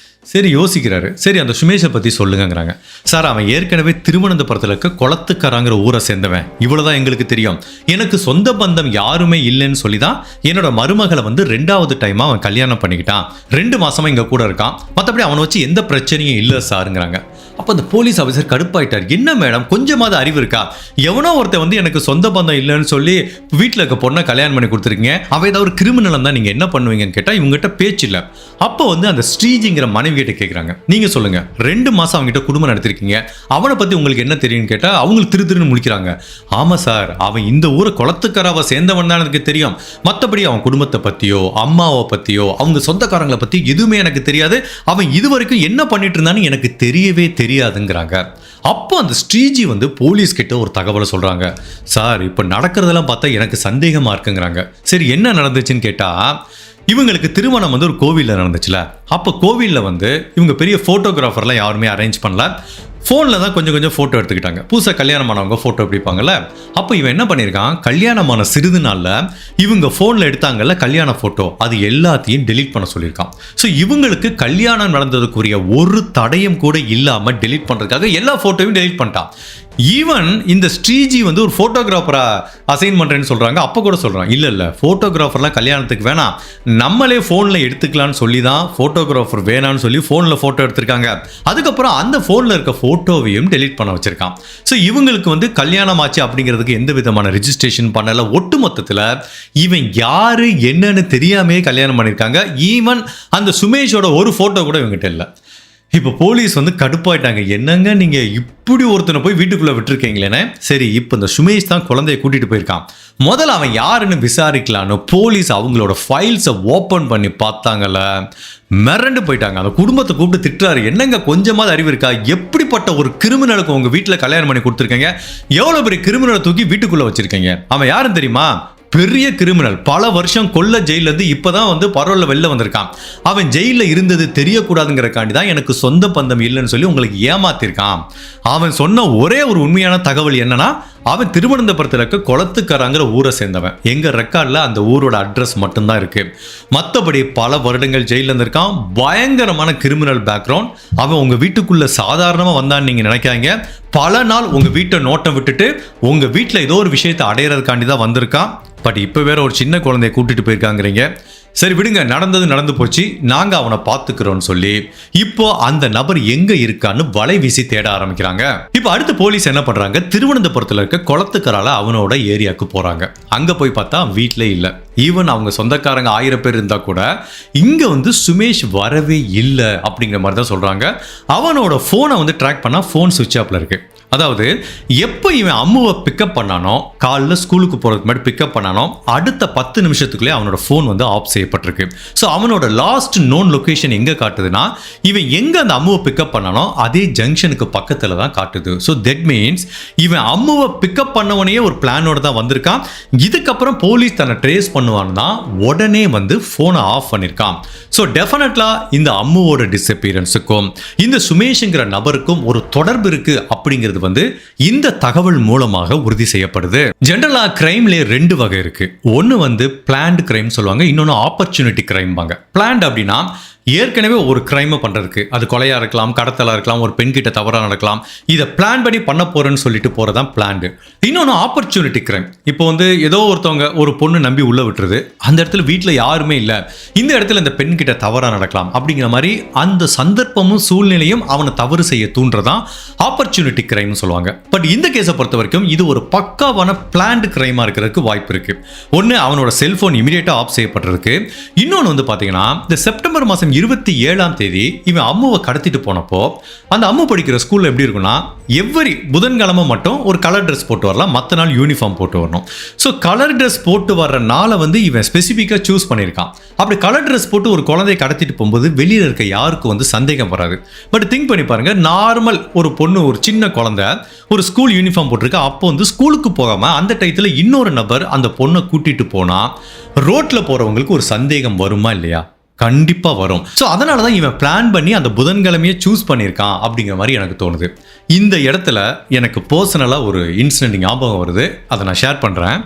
[SPEAKER 1] சரி யோசிக்கிறாரு. சரி அந்த சுமேஷை பற்றி சொல்லுங்கிறாங்க. சார் அவன் ஏற்கனவே திருவனந்தபுரத்தில் இருக்க குளத்துக்கராங்கிற ஊரை சேர்ந்தவன், இவ்வளோதான் எங்களுக்கு தெரியும், எனக்கு சொந்த பந்தம் யாருமே இல்லைன்னு சொல்லி தான் என்னோட மருமகளை வந்து 2வது டைமாக அவன் கல்யாணம் பண்ணிக்கிட்டான், 2 மாசமாக இங்கே கூட இருக்கான், மற்றபடி அவனை வச்சு எந்த பிரச்சனையும் இல்லை சாருங்கிறாங்க. அப்போ அந்த போலீஸ் ஆஃபீஸர் கடுப்பாயிட்டார். என்ன மேடம் கொஞ்சமாவது அறிவு இருக்கா, எவனோ ஒருத்தர் வந்து எனக்கு சொந்த பந்தம் இல்லைன்னு சொல்லி வீட்டில் இருக்க பொண்ணை கல்யாணம் பண்ணி கொடுத்துருக்கீங்க, அவன் ஏதாவது ஒரு கிரிமினல் தான் நீங்கள் என்ன பண்ணுவீங்கன்னு கேட்டால் இவங்ககிட்ட பேச்சு இல்லை. அப்போ வந்து அந்த ஸ்ரீஜிங்கிற மனைவி கிட்ட கேட்குறாங்க, நீங்கள் சொல்லுங்கள் 2 மாதம் அவங்ககிட்ட குடும்பம் நடத்திருக்கீங்க, அவனை பற்றி உங்களுக்கு என்ன தெரியும்னு கேட்டால் அவங்களுக்கு திருன்னு முழிக்கிறாங்க. ஆமாம் சார் அவன் இந்த ஊரை குளத்துக்கராவை சேர்ந்தவன் தான் எனக்கு தெரியும், மற்றபடி அவன் குடும்பத்தை பற்றியோ அம்மாவை பற்றியோ அவங்க சொந்தக்காரங்களை பற்றி எதுவுமே எனக்கு தெரியாது, அவன் இது வரைக்கும் என்ன பண்ணிட்டு இருந்தான்னு எனக்கு தெரியவே தெரியாதுங்கிறாங்க. அப்போ அந்த ஸ்ரீஜி வந்து போலீஸ் கிட்ட ஒரு தகவலை சொல்றாங்க. சார் இப்போ நடக்கிறதெல்லாம் பார்த்தா எனக்கு சந்தேகமா இருக்குங்கிறாங்க. சரி என்ன நடந்துச்சுன்னு கேட்டா, இவங்களுக்கு திருமணம் வந்து ஒரு கோவிலில் நடந்துச்சுல, அப்போ கோவிலில் வந்து இவங்க பெரிய ஃபோட்டோகிராஃபர்லாம் யாருமே அரேஞ்ச் பண்ணல, ஃபோனில் தான் கொஞ்சம் ஃபோட்டோ எடுத்துக்கிட்டாங்க. புதுசாக கல்யாணமானவங்க ஃபோட்டோ பிடிப்பாங்கல்ல, அப்போ இவன் என்ன பண்ணியிருக்கான், கல்யாணமான சிறிது நாளில் இவங்க ஃபோனில் எடுத்தாங்கல்ல கல்யாண ஃபோட்டோ, அது எல்லாத்தையும் டெலீட் பண்ண சொல்லியிருக்கான். ஸோ இவங்களுக்கு கல்யாணம் நடந்ததுக்குரிய ஒரு தடயம் கூட இல்லாமல் டெலீட் பண்ணுறதுக்காக எல்லா ஃபோட்டோவையும் டெலீட் பண்ணிட்டான். ஈவன் இந்த ஸ்ரீஜி வந்து ஒரு ஃபோட்டோகிராஃபரா அசைன் பண்ணுறேன்னு சொல்கிறாங்க. அப்போ கூட சொல்கிறான், இல்லை ஃபோட்டோகிராஃபர்லாம் கல்யாணத்துக்கு வேணாம், நம்மளே ஃபோனில் எடுத்துக்கலான்னு சொல்லி தான் ஃபோட்டோகிராஃபர் வேணான்னு சொல்லி ஃபோனில் ஃபோட்டோ எடுத்திருக்காங்க. அதுக்கப்புறம் அந்த ஃபோனில் இருக்க ஃபோட்டோவையும் டெலீட் பண்ண வச்சுருக்கான். ஸோ இவங்களுக்கு வந்து கல்யாணம் ஆச்சு அப்படிங்கிறதுக்கு எந்த விதமான ரிஜிஸ்ட்ரேஷன் பண்ணலை. ஒட்டு மொத்தத்தில் இவன் யார் என்னன்னு தெரியாமே கல்யாணம் பண்ணியிருக்காங்க. ஈவன் அந்த சுமேஷோட ஒரு ஃபோட்டோ கூட இவங்ககிட்ட இல்லை. இப்போ போலீஸ் வந்து கடுப்பாயிட்டாங்க, என்னங்க நீங்கள் இப்படி ஒருத்தனை போய் வீட்டுக்குள்ளே விட்டுருக்கீங்களேன்னு. சரி, இப்போ இந்த சுமேஷ் தான் குழந்தைய கூட்டிகிட்டு போயிருக்கான், முதல்ல அவன் யாருன்னு விசாரிக்கலான்னு போலீஸ் அவங்களோட ஃபைல்ஸை ஓப்பன் பண்ணி பார்த்தாங்கல்ல, மிரண்டு போயிட்டாங்க. அந்த குடும்பத்தை கூப்பிட்டு திட்டுறாரு, என்னங்க கொஞ்சமாவது அறிவு இருக்கா, எப்படிப்பட்ட ஒரு கிரிமினலுக்கு உங்கள் வீட்டில் கல்யாணம் பண்ணி கொடுத்துருக்கீங்க, எவ்வளோ பெரிய கிரிமினலை தூக்கி வீட்டுக்குள்ளே வச்சுருக்கீங்க, அவன் யாருன்னு தெரியுமா, பெரிய கிரிமினல், பல வருஷம் கொல்ல ஜெயிலேருந்து இப்போதான் வந்து பரோலில் வெளில வந்திருக்கான், அவன் ஜெயிலில் இருந்தது தெரியக்கூடாதுங்கிறக்காண்டி தான் எனக்கு சொந்த பந்தம் இல்லைன்னு சொல்லி உங்களுக்கு ஏமாத்திருக்கான். அவன் சொன்ன ஒரே ஒரு உண்மையான தகவல் என்னன்னா, அவன் திருவனந்தபுரத்தில் இருக்க குளத்துக்கராங்கிற ஊரை சேர்ந்தவன். எங்கள் ரெக்கார்டில் அந்த ஊரோட அட்ரஸ் மட்டும்தான் இருக்கு. மற்றபடி பல வருடங்கள் ஜெயிலில் இருந்திருக்கான், பயங்கரமான கிரிமினல் பேக்ரவுண்ட். அவன் உங்கள் வீட்டுக்குள்ளே சாதாரணமாக வந்தான்னு நீங்கள் நினைக்காங்க, பல நாள் உங்கள் வீட்டை நோட்டம் விட்டுட்டு உங்கள் வீட்டில் ஏதோ ஒரு விஷயத்தை அடையிறதுக்காண்டி தான் வந்திருக்கான். பட் இப்போ வேற ஒரு சின்ன குழந்தைய கூட்டிட்டு போயிருக்காங்கிறீங்க. சரி விடுங்க, நடந்தது நடந்து போச்சு, நாங்கள் அவனை பார்த்துக்கிறோன்னு சொல்லி இப்போ அந்த நபர் எங்கே இருக்கான்னு வலை வீசி தேட ஆரம்பிக்கிறாங்க. இப்போ அடுத்து போலீஸ் என்ன பண்ணுறாங்க, திருவனந்தபுரத்தில் இருக்க குளத்துக்கரால அவனோட ஏரியாவுக்கு போகிறாங்க. அங்கே போய் பார்த்தா வீட்டிலே இல்லை. ஈவன் அவங்க சொந்தக்காரங்க 1000 பேர் இருந்தால் கூட இங்கே வந்து சுமேஷ் வரவே இல்லை அப்படிங்கிற மாதிரி தான் சொல்கிறாங்க. அவனோட ஃபோனை வந்து ட்ராக் பண்ணால் ஃபோன் சுவிட்ச் ஆஃபில் இருக்குது. அதாவது எப்போ இவன் அம்முவை பிக்கப் பண்ணானோ, காலைல ஸ்கூலுக்கு போகிறதுக்கு முன்னாடி பிக்கப் பண்ணானோ, அடுத்த 10 நிமிஷத்துக்குள்ளே அவனோட ஃபோன் வந்து ஆஃப் செய்யப்பட்டிருக்கு. ஸோ அவனோட லாஸ்ட் நோன் லொக்கேஷன் எங்கே காட்டுதுன்னா, இவன் எங்கே அந்த அம்முவை பிக்கப் பண்ணானோ அதே ஜங்ஷனுக்கு பக்கத்தில் தான் காட்டுது. ஸோ தட் மீன்ஸ் இவன் அம்முவை பிக்கப் பண்ணவனையே ஒரு பிளானோட தான் வந்திருக்கான். இதுக்கப்புறம் போலீஸ் தன்னை ட்ரேஸ் பண்ணுவான்னு தான் உடனே வந்து ஃபோனை ஆஃப் பண்ணியிருக்கான். ஸோ டெஃபினெட்லாக இந்த அம்முவோட டிஸப்பியரன்ஸுக்கும் இந்த சுமேஷுங்கிற நபருக்கும் ஒரு தொடர்பு இருக்குது அப்படிங்கிறது வந்து இந்த தகவல் மூலமாக உறுதி செய்யப்படுது. ஜெனரலா கிரைம்ல 2 வகை இருக்கு. ஒன்னு வந்து பிளான்ட் கிரைம் சொல்லுவாங்க, இன்னொன்னு ஆப்பர்ச்சுனிட்டி கிரைம் பாங்க. பிளான்ட் அப்படின்னா ஏற்கனவே ஒரு கிரைமை பண்ணுறதுக்கு, அது கொலையாக இருக்கலாம், கடத்தலாக இருக்கலாம், ஒரு பெண் கிட்ட தவறாக நடக்கலாம், இதை பிளான் பண்ணி பண்ண போகிறேன்னு சொல்லிட்டு போகிறதான் பிளான்டு. இன்னொன்று ஆப்பர்ச்சுனிட்டி கிரைம். இப்போ வந்து ஏதோ ஒருத்தவங்க ஒரு பொண்ணு நம்பி உள்ளே விட்டுருது, அந்த இடத்துல வீட்டில் யாருமே இல்லை, இந்த இடத்துல இந்த பெண் கிட்ட தவறாக நடக்கலாம் அப்படிங்கிற மாதிரி அந்த சந்தர்ப்பமும் சூழ்நிலையும் அவனை தவறு செய்ய தூண்டுறதான் ஆப்பர்ச்சுனிட்டி கிரைம்னு சொல்லுவாங்க. பட் இந்த கேஸை பொறுத்த வரைக்கும் இது ஒரு பக்காவான பிளான்டு கிரைமாக இருக்கிறதுக்கு வாய்ப்பு இருக்குது. ஒன்று, அவனோட செல்ஃபோன் இமீடியட்டாக ஆஃப் செய்யப்பட்டிருக்கு. இன்னொன்று வந்து பார்த்தீங்கன்னா, இந்த செப்டம்பர் மாதம் 27ஆம் தேதி இவன் அம்முவை கடத்திட்டு போனப்போ, அந்த அம்மு படிக்கிற ஸ்கூல்ல எப்படி இருக்குன்னா, எவ்வரி புதன்கிழமை மட்டும் ஒரு கலர் ட்ரெஸ் போட்டு வரலாம், மற்ற நாள் யூனிஃபார்ம் போட்டு வரணும். ஸோ கலர் ட்ரெஸ் போட்டு வர்ற நாளை வந்து இவன் ஸ்பெசிஃபிக்காக சூஸ் பண்ணியிருக்கான். அப்படி கலர் ட்ரெஸ் போட்டு ஒரு குழந்தையை கடத்திட்டு போகும்போது வெளியில் இருக்க யாருக்கும் வந்து சந்தேகம் வராது. பட் திங்க் பண்ணி பாருங்க, நார்மல் ஒரு பொண்ணு, ஒரு சின்ன குழந்தை ஒரு ஸ்கூல் யூனிஃபார்ம் போட்டிருக்கா, அப்போ வந்து ஸ்கூலுக்கு போகாமல் அந்த டயத்தில் இன்னொரு நபர் அந்த பொண்ணை கூட்டிட்டு போனால் ரோட்டில் போகிறவங்களுக்கு ஒரு சந்தேகம் வருமா இல்லையா? கண்டிப்பாக வரும். ஸோ அதனால தான் இவன் பிளான் பண்ணி அந்த புதன்கிழமையை சூஸ் பண்ணியிருக்கான் அப்படிங்கிற மாதிரி எனக்கு தோணுது. இந்த இடத்துல எனக்கு பர்சனலாக ஒரு இன்சிடென்ட் ஞாபகம் வருது, அதை நான் ஷேர் பண்ணுறேன்.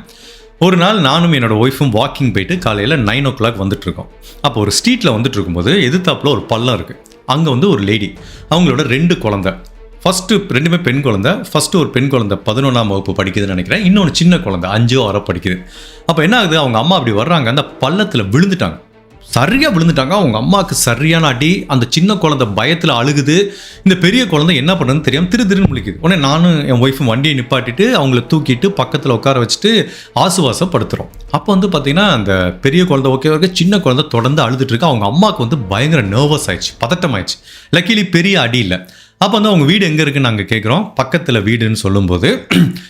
[SPEAKER 1] ஒரு நாள் நானும் என்னோடய ஒய்ஃபும் வாக்கிங் போயிட்டு காலையில் 9 o'clock வந்துட்டுருக்கோம். அப்போ ஒரு ஸ்ட்ரீட்டில் வந்துட்டு இருக்கும்போது எதிர்த்தாப்பில் ஒரு பள்ளம் இருக்குது. அங்கே வந்து ஒரு லேடி, அவங்களோட 2 குழந்தை. ஃபஸ்ட்டு 2மே பெண் குழந்தை. ஃபஸ்ட்டு ஒரு பெண் குழந்தை 11ஆம் வகுப்பு படிக்குதுன்னு நினைக்கிறேன், இன்னொன்று சின்ன குழந்தை 5 or 6 படிக்குது. அப்போ என்ன ஆகுது, அவங்க அம்மா அப்படி வர்றாங்க, அந்த பள்ளத்தில் விழுந்துட்டாங்க, சரியாக விழுந்துட்டாங்க. அவங்க அம்மாவுக்கு சரியான அடி. அந்த சின்ன குழந்தை பயத்தில் அழுகுது. இந்த பெரிய குழந்தை என்ன பண்ணுறதுன்னு தெரியாமல் திருன்னு முழிக்குது. உடனே நானும் என் ஒய்ஃபும் வண்டியை நிப்பாட்டிட்டு அவங்கள தூக்கிட்டு பக்கத்தில் உட்கார வச்சுட்டு ஆசுவாசப்படுத்துகிறோம். அப்போ வந்து பார்த்தீங்கன்னா அந்த பெரிய குழந்தை ஓகே வரைக்கும், சின்ன குழந்தை தொடர்ந்து அழுதுட்டு இருக்கு. அவங்க அம்மாவுக்கு வந்து பயங்கர நர்வஸ் ஆயிடுச்சு, பதட்டம் ஆயிடுச்சு. லக்கிலி பெரிய அடி இல்லை. அப்போ வந்து அவங்க வீடு எங்கே இருக்குன்னு நாங்கள் கேட்குறோம். பக்கத்தில் வீடுன்னு சொல்லும்போது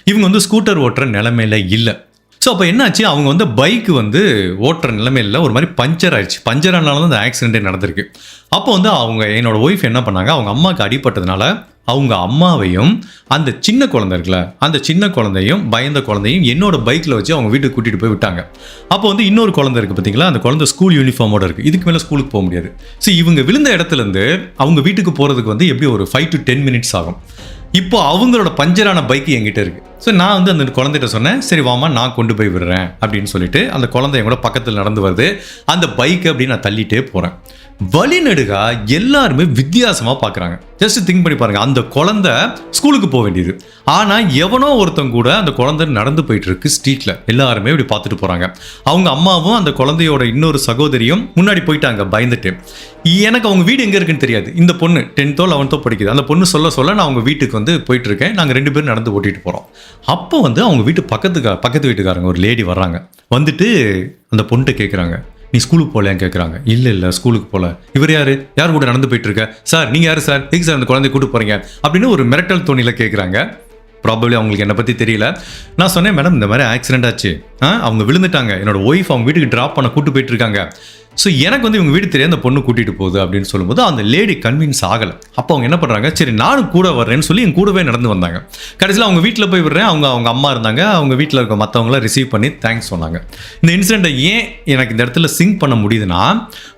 [SPEAKER 1] இவங்க வந்து ஸ்கூட்டர் ஓட்டுற நிலைமையில இல்லை. ஸோ அப்போ என்னாச்சு, அவங்க வந்து பைக்கு வந்து ஓட்டுற நிலைமையில் ஒரு மாதிரி பஞ்சர் ஆயிடுச்சு. பஞ்சர் ஆனாலும் தான் அந்த ஆக்சிடென்ட்டே நடந்திருக்கு. அப்போ வந்து அவங்க, என்னோடய ஒய்ஃப் என்ன பண்ணாங்க, அவங்க அம்மாவுக்கு அடிப்பட்டதுனால அவங்க அம்மாவையும் அந்த சின்ன குழந்தை இருக்குல்ல, அந்த சின்ன குழந்தையும் பயந்த குழந்தையும் என்னோட பைக்கில் வச்சு அவங்க வீட்டுக்கு கூட்டிகிட்டு போய் விட்டாங்க. அப்போ வந்து இன்னொரு குழந்தை இருக்குது பார்த்தீங்களா, அந்த குழந்தை ஸ்கூல் யூனிஃபார்மோடு இருக்குது. இதுக்கு மேலே ஸ்கூலுக்கு போக முடியாது. ஸோ இவங்க விழுந்த இடத்துலேருந்து அவங்க வீட்டுக்கு போகிறதுக்கு வந்து எப்படி ஒரு 5 to 10 minutes ஆகும். இப்போ அவங்களோட பஞ்சரான பைக்கு என்கிட்ட இருக்குது. ஸோ நான் வந்து அந்த குழந்தைகிட்ட சொன்னேன், சரி வாமா நான் கொண்டு போய் விடுறேன் அப்படின்னு சொல்லிட்டு அந்த குழந்தை கூட பக்கத்தில் நடந்து வருது. அந்த பைக்கு அப்படின்னு நான் தள்ளிட்டே போகிறேன். வழிநெடுகா எல்லாருமே வித்தியாசமாக பார்க்குறாங்க. ஜஸ்ட் திங்க் பண்ணி பாருங்க, அந்த குழந்தை ஸ்கூலுக்கு போக வேண்டியது, ஆனா எவனோ ஒருத்தன் கூட அந்த குழந்தை நடந்து போயிட்டு இருக்கு ஸ்ட்ரீட்ல, எல்லாருமே இப்படி பார்த்துட்டு போறாங்க. அவங்க அம்மாவும் அந்த குழந்தையோட இன்னொரு சகோதரியும் முன்னாடி போயிட்டாங்க பயந்துட்டு. எனக்கு அவங்க வீடு எங்க இருக்குன்னு தெரியாது. இந்த பொண்ணு 10th 11th படிக்குது. அந்த பொண்ணு சொல்ல நான் அவங்க வீட்டுக்கு வந்து போயிட்டு இருக்கேன், நாங்க 2 பேரும் நடந்து ஓட்டிட்டு போறோம். அப்போ வந்து அவங்க வீட்டு பக்கத்து வீட்டுக்காரங்க ஒரு லேடி வர்றாங்க. வந்துட்டு அந்த பொண்ணுகிட்ட கேட்குறாங்க, நீ ஸ்கூலுக்கு போகலையான்னு கேட்குறாங்க. இல்லை ஸ்கூலுக்கு போகல. இவர் யார் கூட நடந்து போயிட்டு இருக்க சார், நீங்கள் யார் சார், எதுக்கு சார் அந்த குழந்தைய கூட்டு போகிறீங்க அப்படின்னு ஒரு மிரட்டல் தோணியில் கேட்குறாங்க. ப்ராபப்ளி அவங்களுக்கு என்னை பற்றி தெரியல. நான் சொன்னேன், மேடம் இந்த மாதிரி ஆக்சிடென்ட் ஆச்சு, அவங்க விழுந்துட்டாங்க, என்னோட ஒய்ஃப் அவங்க வீட்டுக்கு ட்ராப் பண்ண கூட்டு போயிட்டு இருக்காங்க, ஸோ எனக்கு வந்து இவங்க வீடு தெரியாது, அந்த பொண்ணு கூட்டிகிட்டு போகுது அப்படின்னு சொல்லும்போது அந்த லேடி கன்வின்ஸ் ஆகலை. அப்போ அவங்க என்ன பண்ணுறாங்க, சரி நானும் கூட வர்றேன்னு சொல்லி என் கூடவே நடந்து வந்தாங்க. கடைசியில் அவங்க வீட்டில் போய் விடுறேன், அவங்க அம்மா இருந்தாங்க, அவங்க வீட்டில் இருக்க மற்றவங்களாம் ரிசீவ் பண்ணி தேங்க்ஸ் சொன்னாங்க. இந்த இன்சிடெண்ட்டை ஏன் எனக்கு இந்த இடத்துல சிங்க் பண்ண முடியுதுன்னா,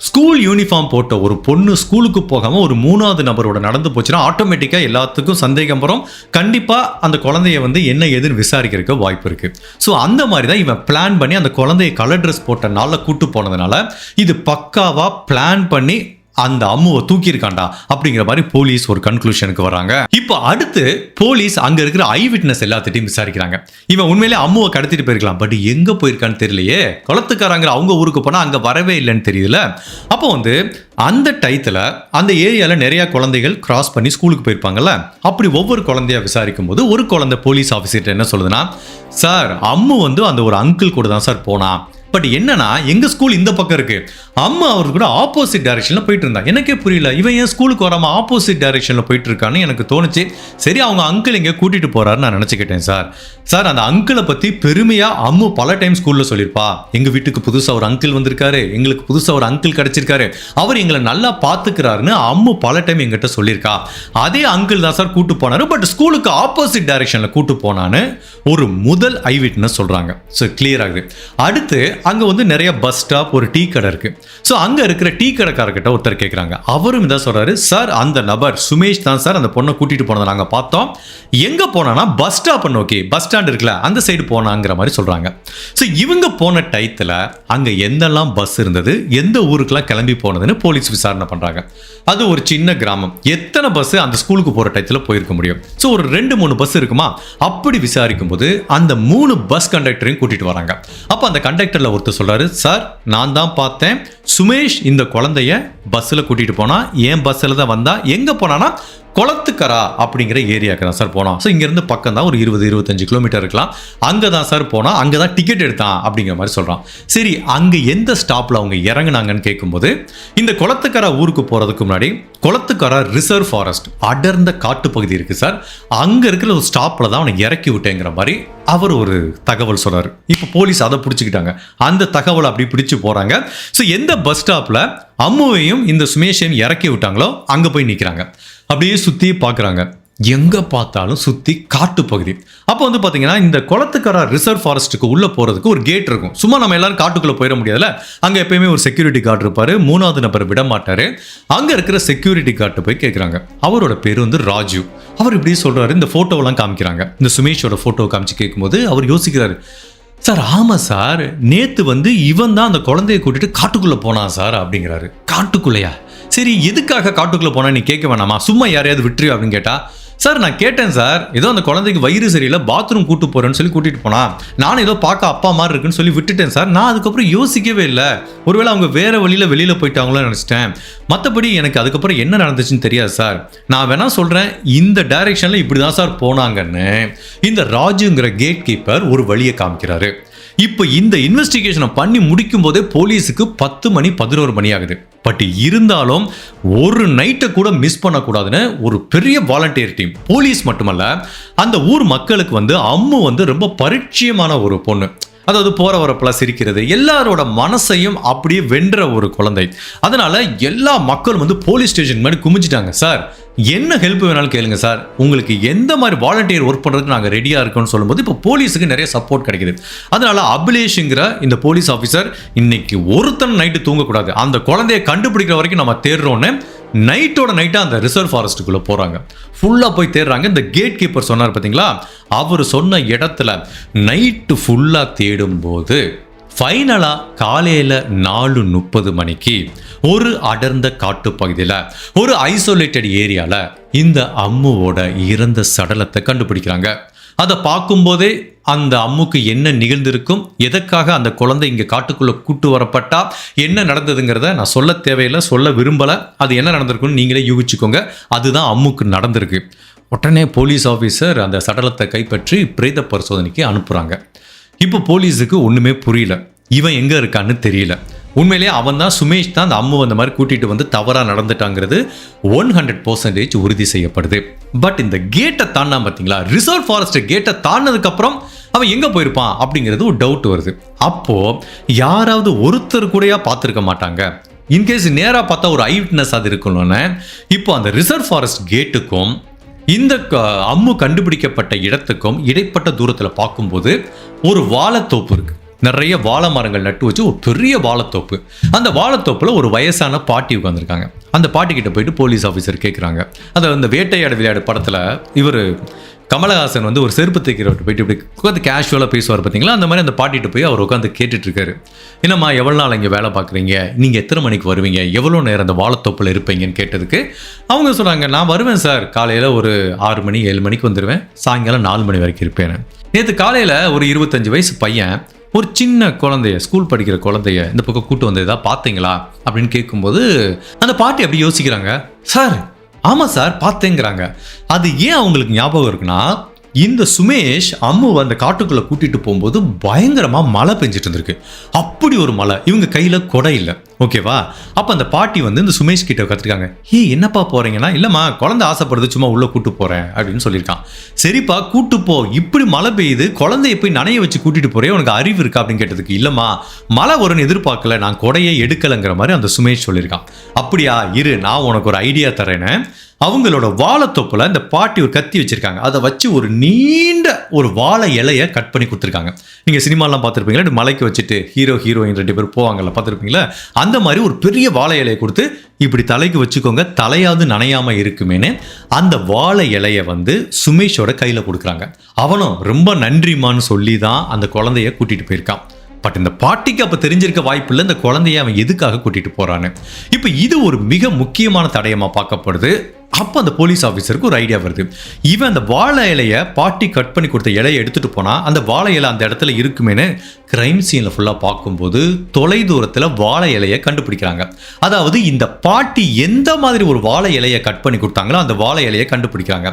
[SPEAKER 1] ஸ்கூல் யூனிஃபார்ம் போட்ட ஒரு பொண்ணு ஸ்கூலுக்கு போகாமல் ஒரு 3வது நபரோட நடந்து போச்சுன்னா ஆட்டோமேட்டிக்காக எல்லாத்துக்கும் சந்தேகம் வரும். கண்டிப்பாக அந்த குழந்தைய வந்து என்ன ஏதுன்னு விசாரிக்கிறதுக்கு வாய்ப்பு இருக்குது. ஸோ அந்த மாதிரி தான் இவன் பிளான் பண்ணி அந்த குழந்தைய கலர் ட்ரெஸ் போட்ட நாளில் கூட்டு போனதுனால இது பக்காவா பிளான் பண்ணி அந்த அம்முவை தூக்கியிருக்காண்டா அப்படிங்கிற மாதிரி போலீஸ் ஒரு கன்க்ளூஷனுக்கு வராங்க. இப்போ அடுத்து போலீஸ் அங்க இருக்கிற ஐ விட்னஸ் எல்லாத்திட்டையும் விசாரிக்கிறாங்க. இவன் உண்மையிலே அம்முவை கடத்திட்டு போயிருக்கலாம், பட் எங்க போயிருக்கான்னு தெரியலையே, குளத்துக்காரங்க அவங்க ஊருக்கு போனா அங்க வரவே இல்லைன்னு தெரியல. அப்போ வந்து அந்த டயத்துல அந்த ஏரியால நிறைய குழந்தைகள் கிராஸ் பண்ணி ஸ்கூலுக்கு போயிருப்பாங்கல்ல, அப்படி ஒவ்வொரு குழந்தையா விசாரிக்கும் போது ஒரு குழந்தை போலீஸ் ஆஃபீஸர்கிட்ட என்ன சொல்லுதுன்னா, சார் அம்மு வந்து அந்த ஒரு அங்கிள் கூட தான் சார் போனா, பட் என்னன்னா எங்க ஸ்கூல் இந்த பக்கம் இருக்கு, அம்மா அவரு கூட ஆப்போசிட் டைரக்ஷன்ல போயிட்டு இருந்தா. எனக்கே புரியல, இவன் ஏன் ஸ்கூலுக்கு வராம ஆப்போசிட் டைரக்ஷன்ல போயிட்டு இருக்கான்னு எனக்கு தோணுச்சு. சரி அவங்க அங்கிள் எங்க கூட்டிட்டு போறாரு நான் நினைச்சுக்கிட்டேன். சார் அந்த அங்கிளை பத்தி பெருமையா அம்மு பல டைம் ஸ்கூல்ல சொல்லியிருப்பா, எங்க வீட்டுக்கு புதுசா ஒரு அங்கிள் வந்திருக்காரு, எங்களுக்கு புதுசா ஒரு அங்கிள் கிடைச்சிருக்காரு, அவர் எங்களை நல்லா பாத்துக்கிறாருன்னு அம்மு பல டைம் எங்கிட்ட சொல்லியிருக்கா. அதே அங்கிள் தான் சார் கூட்டு போனாரு, பட் ஸ்கூலுக்கு ஆப்போசிட் டைரக்ஷன்ல கூட்டு போனான்னு ஒரு முதல் ஐ விட்னஸ் சொல்றாங்க. ஸோ கிளியர் ஆகுது. அடுத்து அங்க வந்து நிறைய பஸ் ஸ்டாப், ஒரு டீ கடை இருக்கு. ஸோ அங்க இருக்கிற டீ கடைக்காரர்கிட்ட ஒருத்தர் கேட்குறாங்க. அவரும் இதான் சொல்றாரு, சார் அந்த நபர் சுமேஷ் தான் சார் அந்த பொண்ணை கூட்டிட்டு போனதை நாங்கள் பார்த்தோம், எங்க போனா பஸ் ஸ்டாப் நோக்கி, பஸ் ஸ்டாண்ட் இருக்குல்ல அந்த சைடு போனாங்கிற மாதிரி சொல்றாங்க. ஸோ இவங்க போன டயத்துல அங்க எந்தெல்லாம் பஸ் இருந்தது, எந்த ஊருக்கெல்லாம் கிளம்பி போனதுன்னு போலீஸ் விசாரணை பண்றாங்க. அது ஒரு சின்ன கிராமம், எத்தனை பஸ் அந்த ஸ்கூலுக்கு போற டயத்துல போயிருக்க முடியும்? ஸோ ஒரு 2-3 பஸ் இருக்குமா? அப்படி விசாரிக்கும் போது அந்த 3 பஸ் கண்டக்டரையும் கூட்டிட்டு வராங்க. அப்ப அந்த கண்டக்டர்ல ஒருத்தர் சொல்றாரு, சார் நான் தான் பார்த்தேன், சுமேஷ் இந்த குழந்தைய பஸ்ல கூட்டிட்டு போனா, என் பஸ்ல தான் வந்தா, எங்க போனானா குளத்துக்கரா அப்படிங்கிற ஏரியாவுக்கு தான் சார் போனோம். ஸோ இங்கேருந்து பக்கம் தான் ஒரு 20-25 கிலோமீட்டர் இருக்கலாம், அங்கே தான் சார் போனால், அங்கே தான் டிக்கெட் எடுத்தான் அப்படிங்கிற மாதிரி சொல்கிறான். சரி அங்கே எந்த ஸ்டாப்பில் அவங்க இறங்குனாங்கன்னு கேட்கும்போது, இந்த குளத்துக்கரா ஊருக்கு போகிறதுக்கு முன்னாடி குளத்துக்கரா ரிசர்வ் ஃபாரஸ்ட் அடர்ந்த காட்டு பகுதி இருக்குது சார், அங்கே இருக்கிற ஒரு ஸ்டாப்பில் தான் அவனை இறக்கி விட்டேங்கிற மாதிரி அவர் ஒரு தகவல் சொல்றாரு. இப்போ போலீஸ் அதை பிடிச்சிக்கிட்டாங்க, அந்த தகவலை அப்படி பிடிச்சு போறாங்க. ஸோ எந்த பஸ் ஸ்டாப்ல அம்முவையும் இந்த சுமேஷையும் இறக்கி விட்டாங்களோ அங்க போய் நிற்கிறாங்க. அப்படியே சுத்தி பார்க்குறாங்க, எங்க பார்த்தாலும் சுத்தி காட்டு பகுதி. அப்போ வந்து பாத்தீங்கன்னா இந்த குளத்துக்கரா ரிசர்வ் ஃபாரஸ்ட்டுக்கு உள்ள போறதுக்கு ஒரு கேட் இருக்கும். சும்மா நம்ம எல்லாரும் காட்டுக்குள்ள போயிட முடியாதுல்ல, அங்க எப்பயுமே ஒரு செக்யூரிட்டி கார்டு இருப்பாரு, 3வது நபர் விட மாட்டாரு. அங்க இருக்கிற செக்யூரிட்டி கார்டு போய் கேட்குறாங்க. அவரோட பேர் வந்து ராஜு. அவர் இப்படி சொல்றாரு, இந்த போட்டோவெல்லாம் காமிக்கிறாங்க, இந்த சுமேஷோட போட்டோ காமிச்சு கேட்கும்போது அவர் யோசிக்கிறாரு, சார் ஆமாம் சார், நேற்று வந்து இவன் தான் அந்த குழந்தைய கூட்டிட்டு காட்டுக்குள்ளே போனான் சார் அப்படிங்கிறாரு. காட்டுக்குள்ளையா? சரி எதுக்காக காட்டுக்குள்ளே போனா நீ கேட்க வேணாமா, சும்மா யாரையாவது விட்டுரு அப்படின்னு கேட்டா, சார் நான் கேட்டேன் சார், ஏதோ அந்த குழந்தைக்கு வயிறு சரியில்லை, பாத்ரூம் கூட்டு போறேன்னு சொல்லி கூட்டிட்டு போனா, நானும் ஏதோ பார்க்க அப்பா மாதிரி இருக்குன்னு சொல்லி விட்டுட்டேன் சார். நான் அதுக்கப்புறம் யோசிக்கவே இல்லை, ஒருவேளை அவங்க வேற வழியில வெளியில போயிட்டாங்களோ நினைச்சிட்டேன், மற்றபடி எனக்கு அதுக்கப்புறம் என்ன நடந்துச்சுன்னு தெரியாது சார். நான் வேணா சொல்றேன், இந்த டைரக்ஷன்ல இப்படிதான் சார் போனாங்கன்னு இந்த ராஜுங்கிற கேட் கீப்பர் ஒரு வழியை காமிக்கிறாரு. இப்போ இந்த இன்வெஸ்டிகேஷனை பண்ணி முடிக்கும் போதே போலீஸுக்கு 10 மணி 11 மணி ஆகுது. பட் இருந்தாலும் ஒரு நைட்டை கூட மிஸ் பண்ணக்கூடாதுன்னு ஒரு பெரிய வாலண்டியர் டீம், போலீஸ் மட்டுமல்ல அந்த ஊர் மக்களுக்கு வந்து அம்மு வந்து ரொம்ப பரிச்சயமான ஒரு பொண்ணு, அதாவது போற வரப்பெல்லாம் சிரிக்கிறது, எல்லாரோட மனசையும் அப்படியே வென்ற ஒரு குழந்தை. அதனால எல்லா மக்களும் வந்து போலீஸ் ஸ்டேஷன் மாதிரி குமிச்சிட்டாங்க. சார் என்ன ஹெல்ப் வேணாலும் கேளுங்க சார், உங்களுக்கு எந்த மாதிரி வாலண்டியர் ஒர்க் பண்ணுறதுக்கு நாங்கள் ரெடியாக இருக்கோம்னு சொல்லும்போது இப்போ போலீஸுக்கு நிறைய சப்போர்ட் கிடைக்குது. அதனால அபிலேஷுங்கிற இந்த போலீஸ் ஆஃபீஸர் இன்னைக்கு ஒருத்தன் நைட்டு தூங்கக்கூடாது, அந்த குழந்தைய கண்டுபிடிக்கிற வரைக்கும் நம்ம தேடுறோன்னு நைட்டோட நைட்டாக அந்த ரிசர்வ் ஃபாரஸ்ட்டுக்குள்ளே போகிறாங்க. ஃபுல்லாக போய் தேடுறாங்க. இந்த கேட் கீப்பர் சொன்னார் பார்த்தீங்களா, அவர் சொன்ன இடத்துல நைட்டு ஃபுல்லாக தேடும்போது ஃபைனலா காலையில 4:30 மணிக்கு ஒரு அடர்ந்த காட்டு பகுதியில் ஒரு ஐசோலேட்டட் ஏரியால இந்த அம்முவோட இறந்த சடலத்தை கண்டுபிடிக்கிறாங்க. அதை பார்க்கும்போதே அந்த அம்முக்கு என்ன நிகழ்ந்திருக்கும், எதற்காக அந்த குழந்தை இங்கே காட்டுக்குள்ளே கூட்டு வரப்பட்டா என்ன நடந்ததுங்கிறத நான் சொல்ல தேவையில்லை, சொல்ல விரும்பலை. அது என்ன நடந்திருக்குன்னு நீங்களே யூகிச்சுக்கோங்க. அதுதான் அம்முக்கு நடந்திருக்கு. உடனே போலீஸ் ஆஃபீஸர் அந்த சடலத்தை கைப்பற்றி பிரேத பரிசோதனைக்கு அனுப்புகிறாங்க. இப்போ போலீஸுக்கு ஒன்றுமே புரியல, இவன் எங்கே இருக்கான்னு தெரியல. உண்மையிலேயே அவன் தான் சுமேஷ் தான் அந்த அம்மு அந்த மாதிரி கூட்டிகிட்டு வந்து தவறாக நடந்துட்டாங்கிறது 100% உறுதி செய்யப்படுது. பட் இந்த கேட்டை தாண்டா பார்த்தீங்களா, ரிசர்வ் ஃபாரஸ்ட் கேட்டை தாண்டினதுக்கப்புறம் அவன் எங்கே போயிருப்பான் அப்படிங்கிறது ஒரு டவுட் வருது. அப்போது யாராவது ஒருத்தர் கூடயா பார்த்துருக்க மாட்டாங்க. இன்கேஸ் நேராக பார்த்தா ஒரு ஐ விட்னஸ் அது இருக்கணும்னு இப்போ அந்த ரிசர்வ் ஃபாரஸ்ட் கேட்டுக்கும் இந்த அம்மு கண்டுபிடிக்கப்பட்ட இடத்துக்கும் இடைப்பட்ட தூரத்தில் பார்க்கும்போது ஒரு வாழைத்தோப்பு இருக்கு. நிறைய வாழை மரங்கள் நட்டு வச்சு ஒரு பெரிய வாழைத்தோப்பு. அந்த வாழைத்தோப்பில் ஒரு வயசான பாட்டி உட்காந்துருக்காங்க. அந்த பாட்டிக்கிட்ட போயிட்டு போலீஸ் ஆஃபீஸர் கேட்குறாங்க. அதை அந்த வேட்டையாடு விளையாடு படத்தில் இவர் கமலஹாசன் வந்து ஒரு செருப்பு தைக்கிறவர்கிட்ட போயிட்டு இப்படி உட்காந்து கேஷுவலாக பேசுவார் பார்த்தீங்களா, அந்த மாதிரி அந்த பாட்டிகிட்ட போய் அவர் உட்காந்து கேட்டுட்ருக்காரு. என்னம்மா எவ்வளோ நாள் இங்கே வேலை பார்க்குறீங்க, நீங்கள் எத்தனை மணிக்கு வருவீங்க, எவ்வளோ நேரம் அந்த வாழைத்தோப்பில் இருப்பீங்கன்னு கேட்டதுக்கு அவங்க சொல்கிறாங்க, நான் வருவேன் சார், காலையில் ஒரு 6 மணி 7 மணிக்கு வந்துடுவேன், சாயங்காலம் 4 மணி வரைக்கும் இருப்பேன். நேற்று காலையில் ஒரு 25 வயசு பையன் ஒரு சின்ன குழந்தைய, ஸ்கூல் படிக்கிற குழந்தைய இந்த பக்கம் கூட்டு வந்ததா பார்த்தீங்களா அப்படின்னு கேட்கும்போது அந்த பாட்டி அப்படி யோசிக்கிறாங்க. சார் ஆமாம் சார் பார்த்தேங்கிறாங்க. அது ஏன் அவங்களுக்கு ஞாபகம் இருக்குன்னா, இந்த சுமேஷ் அம்மு அந்த காட்டுக்குள்ளே கூட்டிகிட்டு போகும்போது பயங்கரமாக மழை பெஞ்சிட்டு இருந்திருக்கு. அப்படி ஒரு மழை, இவங்க கையில் கொடை இல்லை. ஓகேவா? அப்போ அந்த பாட்டி வந்து இந்த சுமேஷ் கிட்ட கற்றுருக்காங்க. என்னப்பா போகிறீங்கன்னா, இல்லைம்மா குழந்தை ஆசைப்படுது, சும்மா உள்ளே கூட்டு போகிறேன் அப்படின்னு சொல்லியிருக்கான். சரிப்பா கூட்டு போ, இப்படி மழை பெய்யுது, குழந்தைய போய் நனைய வச்சு கூட்டிகிட்டு போகிறேன், உனக்கு அறிவு இருக்கா அப்படின்னு கேட்டதுக்கு, இல்லைம்மா மழை வரும்னு எதிர்பார்க்கல, நான் கொடையை எடுக்கலைங்கிற மாதிரி அந்த சுமேஷ் சொல்லியிருக்கான். அப்படியா, இரு நான் உனக்கு ஒரு ஐடியா தரேன்னு அவங்களோட வாழைத்தோப்புல இந்த பாட்டி ஒரு கத்தி வச்சிருக்காங்க. அதை வச்சு ஒரு நீண்ட ஒரு வாழை இலையை கட் பண்ணி கொடுத்துருக்காங்க. நீங்கள் சினிமாலாம் பார்த்துருப்பீங்களா, மலைக்கு வச்சுட்டு ஹீரோயின் 2 பேர் போவாங்கல்ல, பார்த்துருப்பீங்களா, அந்த மாதிரி ஒரு பெரிய வாழை இலையை கொடுத்து இப்படி தலைக்கு வச்சுக்கோங்க, தலையாவது நனையாமல் இருக்குமேனு அந்த வாழை இலையை வந்து சுமேஷோட கையில் கொடுக்குறாங்க. அவனும் ரொம்ப நன்றிமான்னு சொல்லி தான் அந்த குழந்தைய கூட்டிகிட்டு போயிருக்கான். பட் இந்த பாட்டிக்கு அப்போ தெரிஞ்சிருக்க வாய்ப்பு இல்லை, இந்த குழந்தைய அவன் எதுக்காக கூட்டிகிட்டு போகிறான்னு. இப்போ இது ஒரு மிக முக்கியமான தடயமாக பார்க்கப்படுது. அப்போ அந்த போலீஸ் ஆஃபீஸருக்கு ஒரு ஐடியா வருது. இவன் அந்த வாழை இலையை பாட்டி கட் பண்ணி கொடுத்த இலையை எடுத்துகிட்டு போனால் அந்த வாழை இலை அந்த இடத்துல இருக்குமேனு கிரைம் சீனில் ஃபுல்லாக பார்க்கும்போது தொலை தூரத்தில் வாழை இலையை கண்டுபிடிக்கிறாங்க. அதாவது இந்த பாட்டி எந்த மாதிரி ஒரு வாழை இலையை கட் பண்ணி கொடுத்தாங்களோ அந்த வாழை இலையை கண்டுபிடிக்கிறாங்க.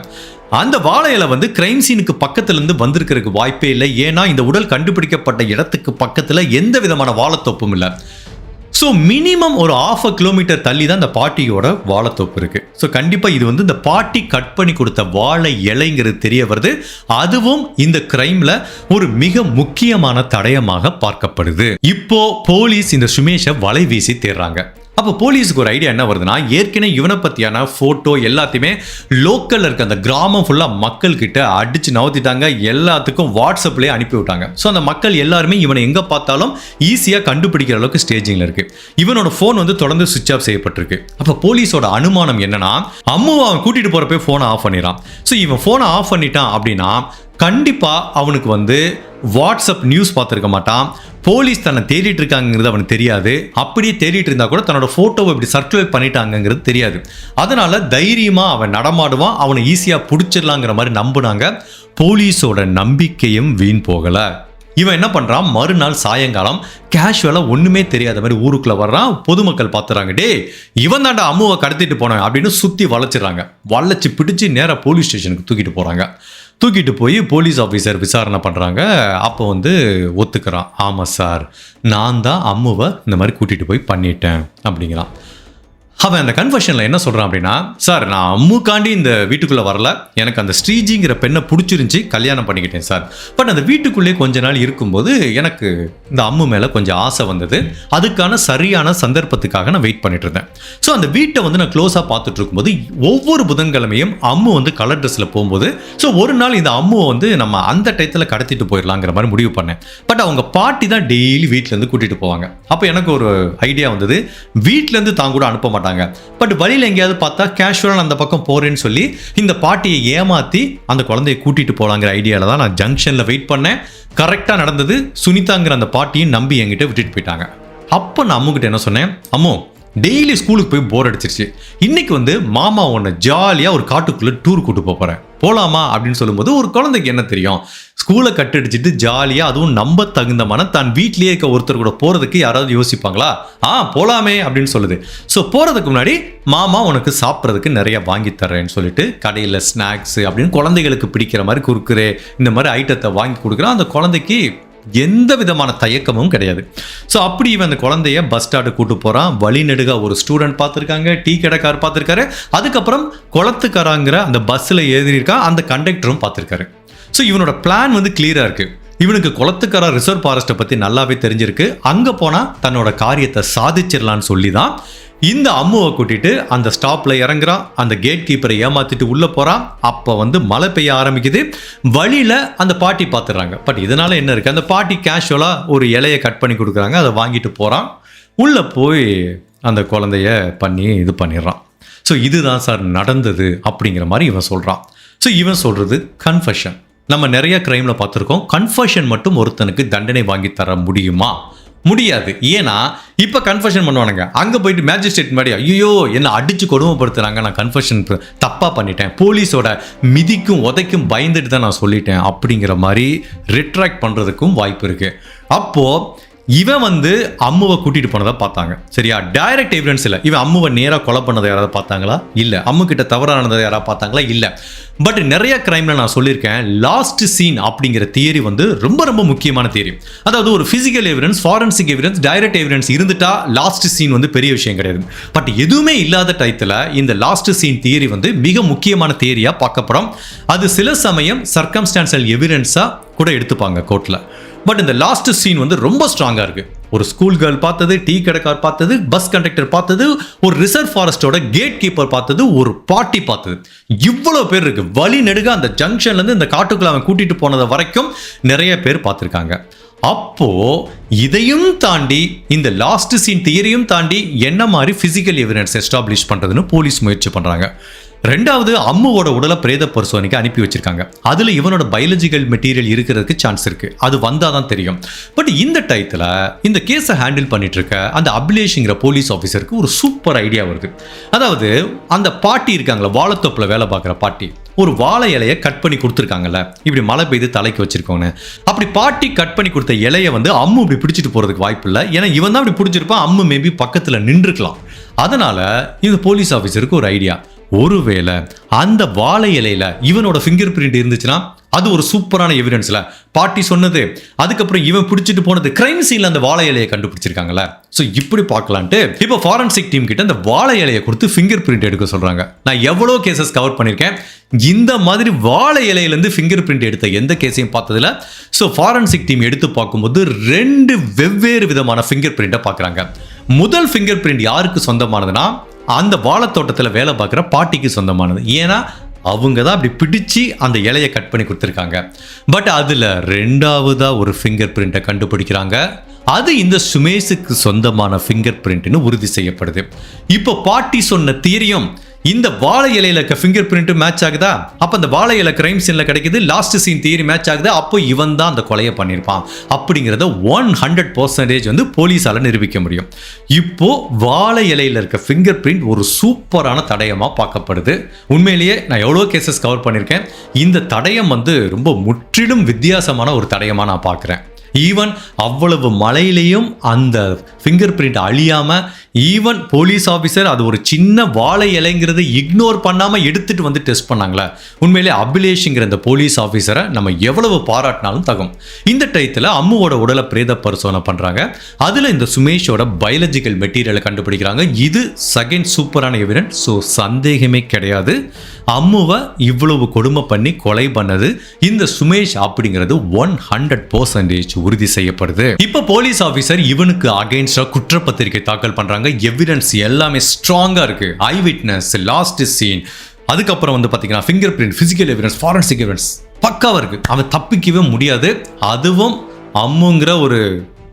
[SPEAKER 1] அந்த வாழை இலை வந்து கிரைம் சீனுக்கு பக்கத்துலேருந்து வந்திருக்கிறதுக்கு வாய்ப்பே இல்லை. ஏன்னா இந்த உடல் கண்டுபிடிக்கப்பட்ட இடத்துக்கு பக்கத்தில் எந்த விதமான வாழைத்தோப்பும் இல்லை. ஸோ மினிமம் ஒரு 1/2 கிலோமீட்டர் தள்ளி தான் இந்த பாட்டியோட வாழைத்தோப்பு இருக்கு. ஸோ கண்டிப்பாக இது வந்து இந்த பாட்டி கட் பண்ணி கொடுத்த வாழை இலைங்கிறது தெரிய வருது. அதுவும் இந்த கிரைம்ல ஒரு மிக முக்கியமான தடயமாக பார்க்கப்படுது. இப்போ போலீஸ் இந்த சுமேஷை வலை வீசி தேடுறாங்க. அப்போ போலீஸுக்கு ஒரு ஐடியா என்ன வருதுன்னா, ஏற்கனவே இவனை பற்றியான ஃபோட்டோ எல்லாத்தையுமே லோக்கலில் இருக்க அந்த கிராமம் ஃபுல்லாக மக்கள்கிட்ட அடித்து நவுத்திட்டாங்க, எல்லாத்துக்கும் வாட்ஸ்அப்லேயே அனுப்பி விட்டாங்க. ஸோ அந்த மக்கள் எல்லாருமே இவனை எங்கே பார்த்தாலும் ஈஸியாக கண்டுபிடிக்கிற அளவுக்கு ஸ்டேஜிங்கில் இருக்குது. இவனோட ஃபோன் வந்து தொடர்ந்து சுவிட்ச் ஆஃப் செய்யப்பட்டிருக்கு. அப்போ போலீஸோட அனுமானம் என்னன்னா, அம்முவை அவன் கூட்டிகிட்டு போகிறப்பே ஃபோனை ஆஃப் பண்ணிடுறான். ஸோ இவன் ஃபோனை ஆஃப் பண்ணிட்டான் அப்படின்னா கண்டிப்பாக அவனுக்கு வந்து வாட்ஸ்அப் நியூஸ் பார்த்துருக்க மாட்டான், போலீஸ் தன்னை தேடிட்டு இருக்காங்கிறது அவனுக்கு தெரியாது. அப்படியே தேடிட்டு இருந்தா கூட தன்னோட ஃபோட்டோவை இப்படி சர்க்குலேட் பண்ணிட்டாங்கிறது தெரியாது. அதனால தைரியமாக அவன் நடமாடுவான், அவனை ஈஸியாக பிடிச்சிடலாங்கிற மாதிரி நம்பினாங்க. போலீஸோட நம்பிக்கையும் வீண் போகலை. இவன் என்ன பண்ணுறான், மறுநாள் சாயங்காலம் கேஷுவலாக ஒன்றுமே தெரியாத மாதிரி ஊருக்குள்ளே வர்றான். பொதுமக்கள் பார்த்துறாங்க, டே இவன் தாண்டா அம்முவை கடத்திட்டு போனாங்க அப்படின்னு சுற்றி வளைச்சிடுறாங்க. வளைச்சி பிடிச்சி நேராக போலீஸ் ஸ்டேஷனுக்கு தூக்கிட்டு போகிறாங்க. தூக்கிட்டு போய் போலீஸ் ஆஃபீஸர் விசாரணை பண்ணுறாங்க. அப்போ வந்து ஒத்துக்கிறான், ஆமாம் சார் நான் தான் அம்முவை இந்த மாதிரி கூட்டிகிட்டு போய் பண்ணிட்டேன் அப்படிங்கிறான். அவன் அந்த கன்ஃபெஷனில் என்ன சொல்கிறான் அப்படின்னா, சார் நான் அம்முக்காண்டி இந்த வீட்டுக்குள்ளே வரல, எனக்கு அந்த ஸ்ரீஜிங்கிற பெண்ணை பிடிச்சிருந்துச்சி, கல்யாணம் பண்ணிக்கிட்டேன் சார். பட் அந்த வீட்டுக்குள்ளே கொஞ்ச நாள் இருக்கும்போது எனக்கு இந்த அம்மு மேலே கொஞ்சம் ஆசை வந்தது, அதுக்கான சரியான சந்தர்ப்பத்துக்காக நான் வெயிட் பண்ணிட்டு இருந்தேன். ஸோ அந்த வீட்டை வந்து நான் க்ளோஸாக பார்த்துட்டு இருக்கும்போது ஒவ்வொரு புதன்கிழமையும் அம்மு வந்து கலர் ட்ரெஸ்ஸில் போகும்போது, ஸோ ஒரு நாள் இந்த அம்முவை வந்து நம்ம அந்த டயத்தில் கடத்திட்டு போயிடலாங்கிற மாதிரி முடிவு பண்ணேன். பட் அவங்க பாட்டி தான் டெய்லி வீட்டிலேருந்து கூட்டிகிட்டு போவாங்க. அப்போ எனக்கு ஒரு ஐடியா வந்தது, வீட்டிலேருந்து தான் கூட அனுப்ப மாட்டாங்க, போயிட்டாங்க. பட் வழியில் எங்கேயாவது பார்த்தா கேஷுவலாக அந்த பக்கம் போறேன்னு சொல்லி இந்த பாட்டியை ஏமாத்தி அந்த குழந்தைய கூட்டிட்டு போலாங்கிற ஐடியால தான் நான் ஜங்ஷன்ல வெயிட் பண்ணேன். கரெக்டாக நடந்தது. சுனிதாங்கிற அந்த பாட்டியும் நம்பி என்கிட்ட விட்டுட்டு போயிட்டாங்க. அப்போ நான் அம்முக்கிட்ட என்ன சொன்னேன், அம்மோ டெய்லி ஸ்கூலுக்கு போய் போர் அடிச்சிருச்சு, இன்னைக்கு மாமா உன்னை ஜாலியாக ஒரு காட்டுக்குள்ளே டூர் கூட்டு போகிறேன், போகலாமா அப்படின்னு சொல்லும்போது ஒரு குழந்தைக்கு என்ன தெரியும், ஸ்கூலை கட்டடிச்சிட்டு ஜாலியாக அதுவும் நம்ப தகுந்தமான தான் வீட்லேயே இருக்க ஒருத்தர் கூட போகிறதுக்கு யாராவது யோசிப்பாங்களா? போகலாமே அப்படின்னு சொல்லுது. ஸோ போகிறதுக்கு முன்னாடி மாமா உனக்கு சாப்பிட்றதுக்கு நிறைய வாங்கி தர்றேன்னு சொல்லிட்டு கடையில் ஸ்நாக்ஸு அப்படின்னு குழந்தைகளுக்கு பிடிக்கிற மாதிரி குறுக்குறே இந்த மாதிரி ஐட்டத்தை வாங்கி கொடுக்குறான். அந்த குழந்தைக்கு எந்த விதமான தயக்கமும் கிடையாது. ஸோ அப்படி இவன் அந்த குழந்தைய பஸ் ஸ்டாண்டு கூட்டு போகிறான். வழி நெடுக ஒரு ஸ்டூடெண்ட் பார்த்துருக்காங்க, டீ கடைக்கார் பார்த்துருக்காரு, அதுக்கப்புறம் குளத்துக்காராங்கிற அந்த பஸ்ஸில் ஏறியிருக்கான் அந்த கண்டக்டரும் பார்த்துருக்காரு. ஸோ இவனோட பிளான் கிளியராக இருக்குது. இவனுக்கு குளத்துக்கார ரிசர்வ் ஃபாரஸ்ட்டை பற்றி நல்லாவே தெரிஞ்சிருக்கு. அங்கே போனால் தன்னோட காரியத்தை சாதிச்சிடலான்னு சொல்லி தான் இந்த அம்முவை கூட்டிட்டு அந்த ஸ்டாப்ல இறங்குறான். அந்த கேட் கீப்பரை ஏமாத்திட்டு உள்ள போறான். அப்ப மழை பெய்ய ஆரம்பிக்குது. வழியில அந்த பாட்டி பார்த்துறாங்க. பட் இதனால என்ன இருக்கு, அந்த பாட்டி கேஷுவலா ஒரு இலையை கட் பண்ணி கொடுக்குறாங்க. அதை வாங்கிட்டு போறான். உள்ள போய் அந்த குழந்தைய பண்ணி இது பண்ணிடுறான். ஸோ இதுதான் சார் நடந்தது அப்படிங்கிற மாதிரி இவன் சொல்றான். ஸோ இவன் சொல்றது கன்ஃபெஷன். நம்ம நிறைய கிரைம்ல பார்த்துருக்கோம். கன்ஃபெஷன் மட்டும் ஒருத்தனுக்கு தண்டனை வாங்கி தர முடியுமா? முடியாது. ஏன்னா இப்போ கன்ஃபெஷன் பண்ணுவானுங்க, அங்கே போயிட்டு மேஜிஸ்ட்ரேட் முன்னாடி ஐயோ என்ன அடித்து கொடுமைப்படுத்துறாங்க, நான் கன்ஃபெஷன் தப்பாக பண்ணிட்டேன், போலீஸோட மிதிக்கும் உதைக்கும் பயந்துட்டு தான் நான் சொல்லிட்டேன் அப்படிங்கிற மாதிரி ரிட்ராக்ட் பண்ணுறதுக்கும் வாய்ப்பு இருக்குது. அப்போது இவன் அம்முவை கூட்டிட்டு போனதை பார்த்தாங்க. சரியா? டைரக்ட் எவிடன்ஸ் இல்லை. இவன் அம்முவை நேராக கொலை பண்ணதை யாராவது பார்த்தாங்களா? இல்லை. அம்மு கிட்ட தவறானதை யாராவது பார்த்தாங்களா? இல்லை. பட் நிறைய கிரைம்ல நான் சொல்லியிருக்கேன், லாஸ்ட் சீன் அப்படிங்கிற தியரி ரொம்ப ரொம்ப முக்கியமான தியரி. அதாவது ஒரு physical evidence, forensic evidence, direct evidence இருந்துட்டா லாஸ்ட் சீன் பெரிய விஷயம் கிடையாது. பட் எதுவுமே இல்லாத டயத்தில் இந்த லாஸ்ட் சீன் தியரி மிக முக்கியமான தியரியா பார்க்கப்படும். அது சில சமயம் சர்க்கம்ஸ்டான்ஷியல் எவிடன்ஸா கூட எடுத்துப்பாங்க கோர்ட்ல. பட் இந்த லாஸ்ட் சீன் ரொம்ப ஸ்ட்ராங்கா இருக்கு. ஒரு ஸ்கூல் கேர்ள் பார்த்தது, டீ கடைக்கார் பார்த்தது, பஸ் கண்டக்டர் பார்த்தது, ஒரு ரிசர்வ் ஃபாரஸ்டோட கேட் கீப்பர் பார்த்தது, ஒரு பாட்டி பார்த்தது. இவ்வளவு பேர் இருக்கு. வழி நெடுக அந்த ஜங்ஷன்ல இருந்து இந்த காட்டுக்குள்ள அவன் கூட்டிட்டு போனது வரைக்கும் நிறைய பேர் பார்த்திருக்காங்க. அப்போ இதையும் தாண்டி இந்த லாஸ்ட் சீன் தியரியும் தாண்டி என்ன மாதிரி பிசிக்கல் எவிடன்ஸ் எஸ்டாப்ளிஷ் பண்றதுன்னு போலீஸ் முயற்சி பண்றாங்க. ரெண்டாவது, அம்முவோட உடலை பிரேத பரிசோதனைக்கு அனுப்பி வச்சிருக்காங்க. அதுல இவனோட பயாலஜிக்கல் மெட்டீரியல் இருக்கிறதுக்கு சான்ஸ் இருக்கு. அது வந்தாதான் தெரியும். பட் இந்த டயத்துல இந்த கேஸை ஹேண்டில் பண்ணிட்டு இருக்க அந்த அபிலேஷ்ங்கிற போலீஸ் ஆஃபீஸருக்கு ஒரு சூப்பர் ஐடியா வருது. அதாவது அந்த பாட்டி இருக்காங்களா, வாழைத்தோப்புல வேலை பார்க்குற பாட்டி, ஒரு வாழை இலையை கட் பண்ணி கொடுத்துருக்காங்கல்ல, இப்படி மழை பெய்து தலைக்கு வச்சிருக்கோன்னு. அப்படி பாட்டி கட் பண்ணி கொடுத்த இலையை அம்மு இப்படி பிடிச்சிட்டு போறதுக்கு வாய்ப்பு இல்லை. ஏன்னா இவன் தான் இப்படி பிடிச்சிருப்பான், அம்மு மேபி பக்கத்துல நின்றுக்கலாம். அதனால இந்த போலீஸ் ஆஃபீஸருக்கு ஒரு ஐடியா, ஒருவேளை அந்த வாழை இலையில இவனோட ஃபிங்கர் பிரிண்ட் இருந்துச்சுன்னா அது ஒரு சூப்பரான எவிடன்ஸ்ல. பாட்டி சொன்னது, அதுக்கப்புறம் இவன் பிடிச்சிட்டு போனது, கிரைம் சீன்ல அந்த வாழை இலையை கண்டுபிடிச்சிருக்காங்கல்ல. ஸோ இப்படி பார்க்கலான்ட்டு இப்போ ஃபாரன்சிக் டீம் கிட்ட அந்த வாழை இலையை கொடுத்து ஃபிங்கர் பிரிண்ட் எடுக்க சொல்றாங்க. நான் எவ்வளோ கேசஸ் கவர் பண்ணியிருக்கேன், இந்த மாதிரி வாழை இலையிலேருந்து ஃபிங்கர் பிரிண்ட் எடுத்த எந்த கேஸையும் பார்த்ததில்ல. ஸோ ஃபாரன்சிக் டீம் எடுத்து பார்க்கும்போது 2 வெவ்வேறு விதமான ஃபிங்கர் பிரிண்ட்டை பார்க்குறாங்க. முதல் ஃபிங்கர் பிரிண்ட் யாருக்கு சொந்தமானதுன்னா அந்த வாழைத்தோட்டத்தில் வேலை பார்க்குற பாட்டிக்கு சொந்தமானது. ஏன்னா அவங்க தான் அப்படி பிடிச்சி அந்த இலையை கட் பண்ணி கொடுத்துருக்காங்க. பட் அதில் ரெண்டாவதா ஒரு ஃபிங்கர் பிரிண்ட்டை கண்டுபிடிக்கிறாங்க. அது இந்த சுமேஷுக்கு சொந்தமான ஃபிங்கர் பிரிண்ட்னு உறுதி செய்யப்படுது. இப்போ பாட்டி சொன்ன தியரியும் இந்த வாழை இலையில இருக்க ஃபிங்கர் பிரிண்ட் மேட்ச் ஆகுதா? அப்ப அந்த வாழை இலை கிரைம் சீன்ல கிடைக்குது. லாஸ்ட் சீன் தியரி மேட்ச் ஆகுது. அப்போ இவன் தான் அந்த கொலையை பண்ணியிருப்பான் அப்படிங்கிறத 100% போலீஸால நிரூபிக்க முடியும். இப்போ வாழை இலையில இருக்க ஃபிங்கர் பிரிண்ட் ஒரு சூப்பரான தடயமா பார்க்கப்படுது. உண்மையிலேயே நான் எவ்வளோ கேசஸ் கவர் பண்ணியிருக்கேன், இந்த தடயம் ரொம்ப முற்றிலும் வித்தியாசமான ஒரு தடயமா நான் பார்க்குறேன். ஈவன் அவ்வளவு மழையிலையும் அந்த ஃபிங்கர் பிரிண்ட் அழியாம, ஈவன் போலீஸ் ஆஃபீஸர் அது ஒரு சின்ன வாழை இலைங்கிறத இக்னோர் பண்ணாம எடுத்துட்டு டெஸ்ட் பண்ணாங்களே. உண்மையிலே அபிலேஷ்ங்கிற இந்த போலீஸ் ஆஃபீஸரை நம்ம எவ்வளவு பாராட்டினாலும் தகும். இந்த டயத்தில் அம்முவோட உடலை பிரேத பரிசோதனை பண்றாங்க. அதுல இந்த சுமேஷோட பயாலஜிக்கல் மெட்டீரியலை கண்டுபிடிக்கிறாங்க. இது செகண்ட் சூப்பரான எவிடன்ஸ். ஸோ சந்தேகமே கிடையாது, அம்முவை இவ்வளவு கொடுமை பண்ணி கொலை பண்ணது இந்த சுமேஷ் அப்படிங்கிறது 100% உறுதி செய்யப்படுது. இப்ப போலீஸ் ஆபீசர் இவனுக்கு அகைன்ஸ்டா குற்றப்பத்திரிகை தாக்கல் பண்றாங்க. எவிடன்ஸ் எல்லாமே ஸ்ட்ராங்கா இருக்கு. ஐ விட்னஸ், லாஸ்ட் சீன், அதுக்கப்புறம் பாத்தீங்கன்னா finger print, physical evidence, forensic evidence பக்காவா இருக்கு. அவன் தப்பிக்கவே முடியாது. அதுவும் அம்முங்கிற ஒரு